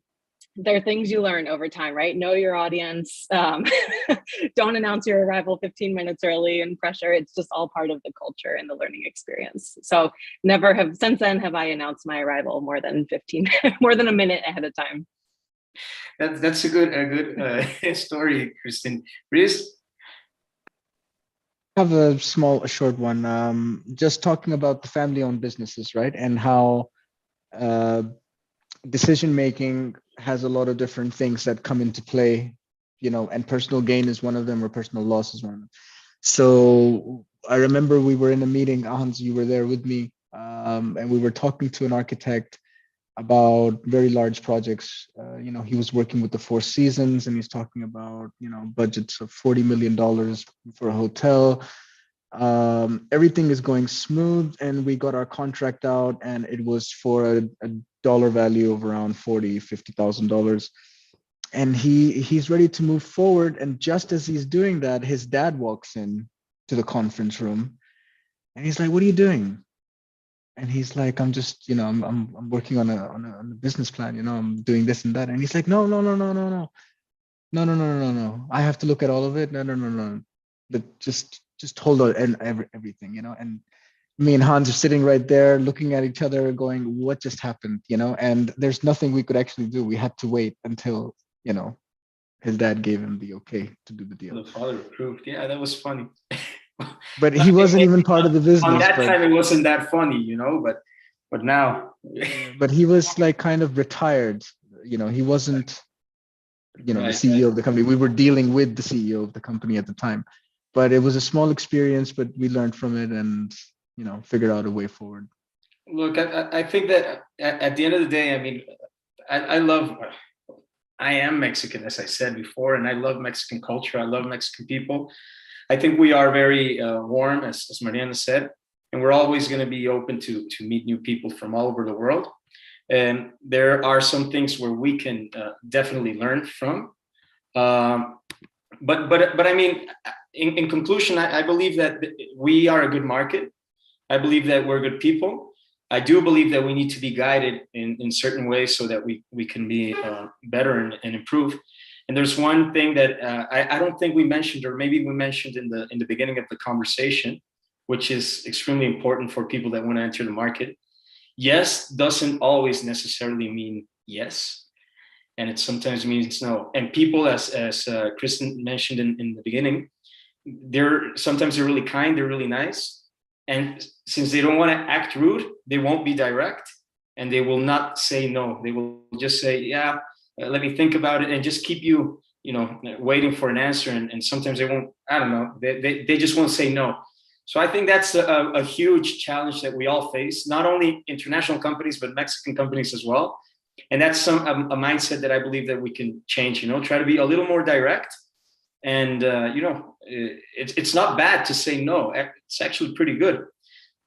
there are things you learn over time, right? Know your audience. Don't announce your arrival 15 minutes early and pressure. It's just all part of the culture and the learning experience. So since then have I announced my arrival more than a minute ahead of time. That's a good story, Kristen. Riz? I have a short one. Just talking about the family-owned businesses, right? And how decision-making has a lot of different things that come into play, you know, and personal gain is one of them, or personal loss is one of them. So I remember we were in a meeting, Hans, you were there with me, and we were talking to an architect about very large projects. You know, he was working with the Four Seasons, and he's talking about, you know, budgets of $40 million for a hotel. Everything is going smooth, and we got our contract out, and it was for a dollar value of around $50,000. And he's ready to move forward. And just as he's doing that, his dad walks in to the conference room, and he's like, "What are you doing?" And he's like, "I'm just, you know, I'm working on a business plan. You know, I'm doing this and that." And he's like, "No. I have to look at all of it. No. But just hold on and everything, you know." And me and Hans are sitting right there looking at each other going, what just happened, you know? And there's nothing we could actually do. We had to wait until, you know, his dad gave him the okay to do the deal. The father approved. Yeah, that was funny. But he wasn't even part of the business. On that time, it wasn't that funny, you know, but now. But he was like kind of retired, you know, he wasn't the Right, CEO of the company. We were dealing with the CEO of the company at the time, but it was a small experience, but we learned from it and, figured out a way forward. Look, I think that at the end of the day, I mean, I am Mexican, as I said before, and I love Mexican culture. I love Mexican people. I think we are very warm, as Mariana said, and we're always going to be open to meet new people from all over the world. And there are some things where we can definitely learn from. But I mean, in conclusion, I believe that we are a good market. I believe that we're good people. I do believe that we need to be guided in certain ways so that we can be better and improve. And there's one thing that I don't think we mentioned, or maybe we mentioned in the beginning of the conversation, which is extremely important for people that want to enter the market. Yes doesn't always necessarily mean yes, and it sometimes means no. And people, as Kristen mentioned in the beginning, sometimes they're really kind, they're really nice, and since they don't want to act rude, they won't be direct, and they will not say no. They will just say, yeah, let me think about it, and just keep you, waiting for an answer. And sometimes they won't. I don't know. They just won't say no. So I think that's a huge challenge that we all face, not only international companies, but Mexican companies as well. And that's a mindset that I believe that we can change, try to be a little more direct. And, it's not bad to say no. It's actually pretty good.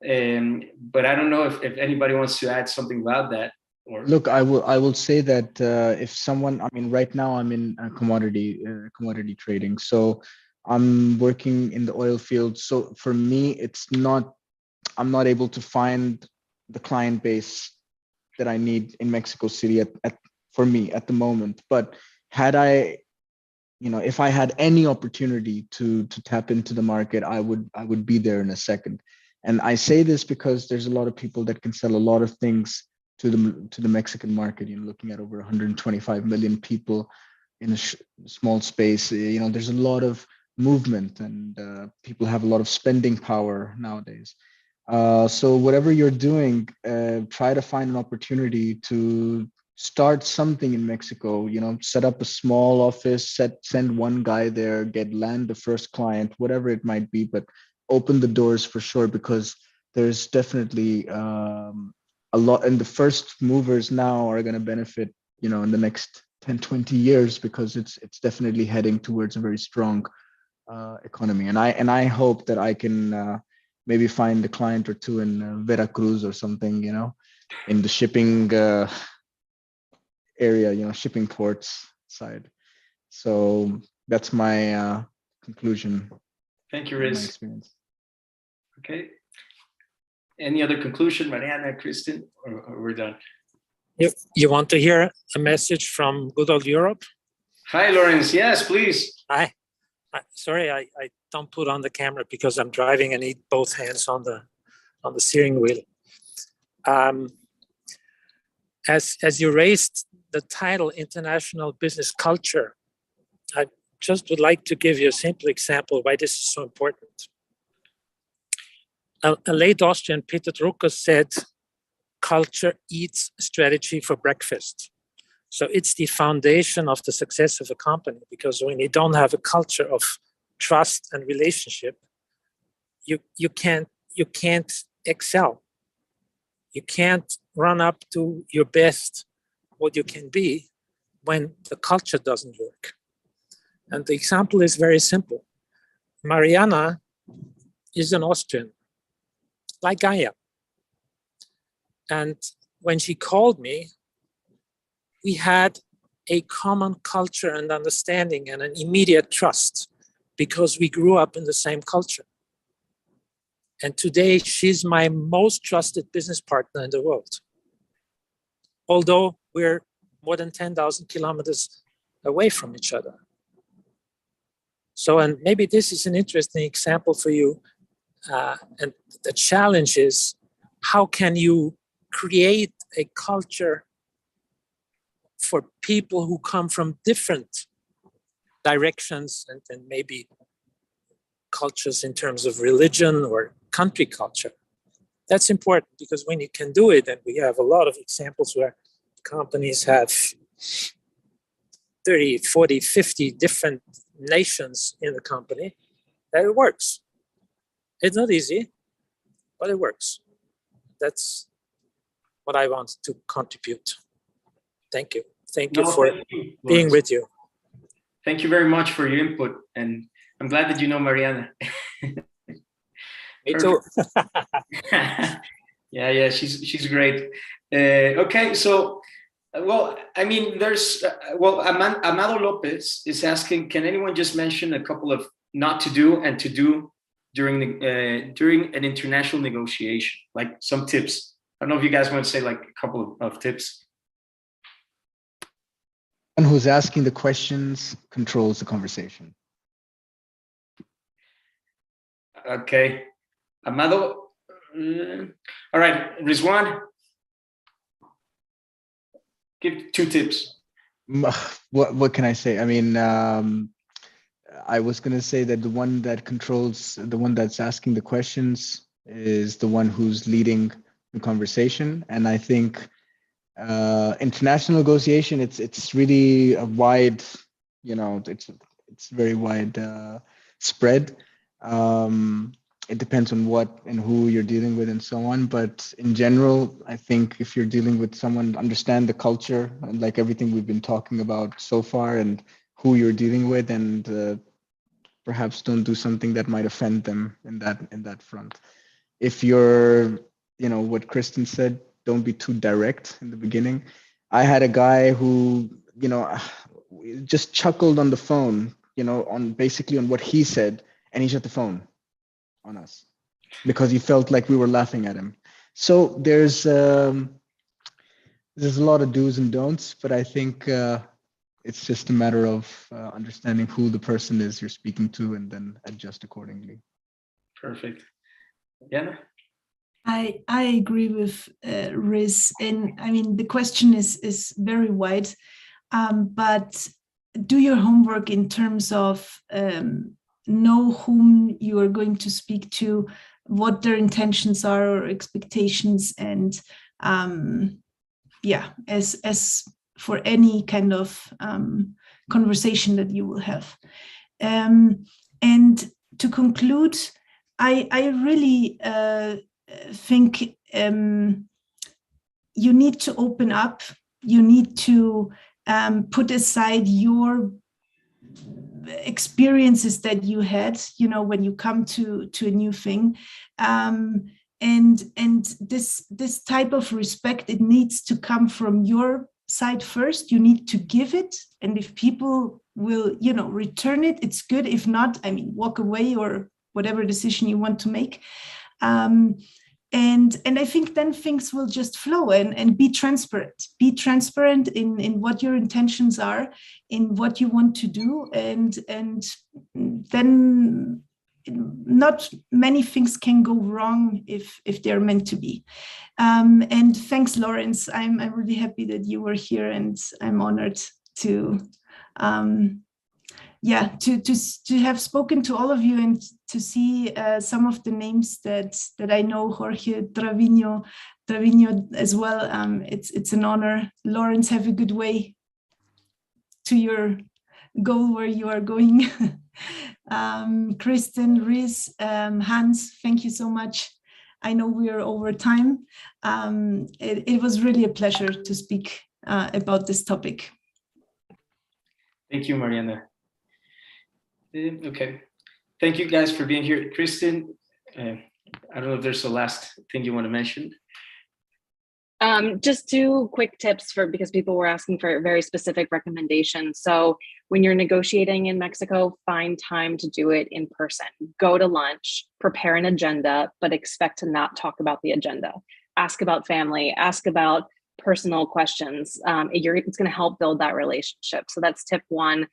But I don't know if anybody wants to add something about that. Or... Look, I will say that if someone, I mean, right now I'm in commodity trading. So I'm working in the oil field. So for me, I'm not able to find the client base that I need in Mexico City for me at the moment. But had I, if I had any opportunity to tap into the market, I would be there in a second. And I say this because there's a lot of people that can sell a lot of things to the Mexican market, looking at over 125 million people in a small space. There's a lot of movement, and people have a lot of spending power nowadays. So whatever you're doing, try to find an opportunity to start something in Mexico, set up a small office, send one guy there, land the first client, whatever it might be, but open the doors for sure, because there's definitely a lot, and the first movers now are going to benefit, in the next 10, 20 years, because it's definitely heading towards a very strong economy. And I hope that I can maybe find a client or two in Veracruz or something, in the shipping area, shipping ports side. So that's my conclusion. Thank you, Riz. My experience. Okay. Any other conclusion, Mariana, Kristen, or we're done? You want to hear a message from good old Europe? Hi, Lawrence. Yes, please. Hi. Sorry, I don't put on the camera because I'm driving and need both hands on the steering wheel. As you raised the title International Business Culture, I just would like to give you a simple example why this is so important. A late Austrian, Peter Drucker, said, culture eats strategy for breakfast. So it's the foundation of the success of a company, because when you don't have a culture of trust and relationship, you can't excel. You can't run up to your best, what you can be, when the culture doesn't work. And the example is very simple. Mariana is an Austrian, like I am. And when she called me, we had a common culture and understanding and an immediate trust, because we grew up in the same culture. And today she's my most trusted business partner in the world. Although we're more than 10,000 kilometers away from each other. So, and maybe this is an interesting example for you. And the challenge is, how can you create a culture for people who come from different directions and maybe cultures in terms of religion or country culture? That's important, because when you can do it, and we have a lot of examples where companies have 30, 40, 50 different nations in the company, that it works. It's not easy, but it works. That's what I want to contribute. Thank you. Thank you for being with you. Thank you very much for your input. And I'm glad that you know Mariana. Me too. Yeah, she's great. Okay, so, well, I mean, there's, Amado Lopez is asking, can anyone just mention a couple of not to do and to do during an international negotiation, like some tips? I don't know if you guys want to say like a couple of tips. And who's asking the questions controls the conversation. Okay, Amado. All right, Rizwan, give 2 tips. What can I say? I mean, I was going to say that the one that controls, the one that's asking the questions is the one who's leading the conversation. And I think international negotiation, it's really a wide, it's very wide spread. It depends on what and who you're dealing with and so on. But in general, I think if you're dealing with someone, understand the culture and like everything we've been talking about so far and who you're dealing with, and perhaps don't do something that might offend them in that front. If you're, what Kristen said, don't be too direct in the beginning. I had a guy who, just chuckled on the phone, on what he said, and he shut the phone on us because he felt like we were laughing at him. So there's a lot of do's and don'ts, but I think it's just a matter of understanding who the person is you're speaking to and then adjust accordingly. Perfect. Yeah. I agree with Riz, and I mean the question is very wide, but do your homework in terms of know whom you are going to speak to, what their intentions are or expectations, and as for any kind of conversation that you will have. And to conclude, I really think you need to open up. You need to put aside your experiences that you had, when you come to a new thing, and this type of respect, it needs to come from your side first. You need to give it, and if people will, return it, it's good. If not, I mean, walk away or whatever decision you want to make. And I think then things will just flow, and be transparent. Be transparent in what your intentions are, in what you want to do, and then not many things can go wrong if they're meant to be. And thanks, Lawrence. I'm really happy that you were here, and I'm honored to have spoken to all of you and to see some of the names that I know, Jorge, Trevino as well. It's an honor. Lawrence, have a good way to your goal where you are going. Kristen, Riz, Hans, thank you so much. I know we are over time. It was really a pleasure to speak about this topic. Thank you, Mariana. Okay. Thank you guys for being here. Kristen, I don't know if there's a last thing you want to mention. Just 2 quick tips because people were asking for very specific recommendations. So when you're negotiating in Mexico, find time to do it in person. Go to lunch, prepare an agenda, but expect to not talk about the agenda. Ask about family, ask about personal questions. It's going to help build that relationship. So that's tip 1.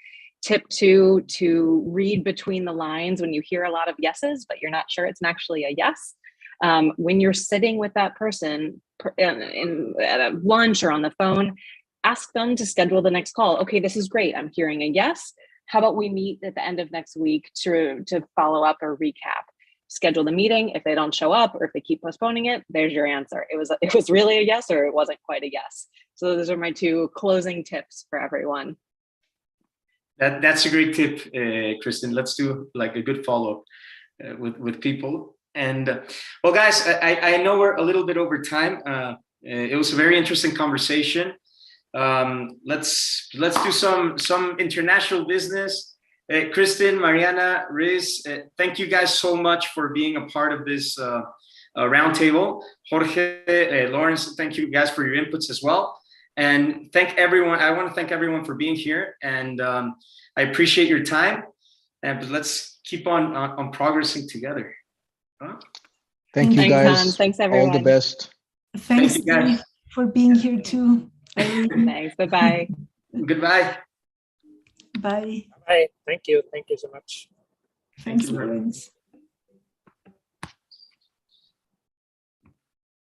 Tip 2, to read between the lines when you hear a lot of yeses, but you're not sure it's actually a yes. When you're sitting with that person at a lunch or on the phone, ask them to schedule the next call. Okay, this is great. I'm hearing a yes. How about we meet at the end of next week to follow up or recap? Schedule the meeting. If they don't show up or if they keep postponing it, there's your answer. It was really a yes or it wasn't quite a yes. So those are my 2 closing tips for everyone. That's a great tip, Kristen. Let's do like a good follow-up with people. And well, guys, I know we're a little bit over time. It was a very interesting conversation. Let's do some international business. Kristen, Mariana, Riz, thank you guys so much for being a part of this roundtable. Jorge, Lawrence, thank you guys for your inputs as well. And thank everyone. I want to thank everyone for being here, and I appreciate your time. But let's keep on progressing together. Huh? Thank you, Thanks, guys. Hans. Thanks, everyone. All the best. Thanks you, guys. for being here too. Thanks. Bye-bye. Goodbye. Bye. Bye. Thank you. Thank you so much. Thanks, you. Lawrence.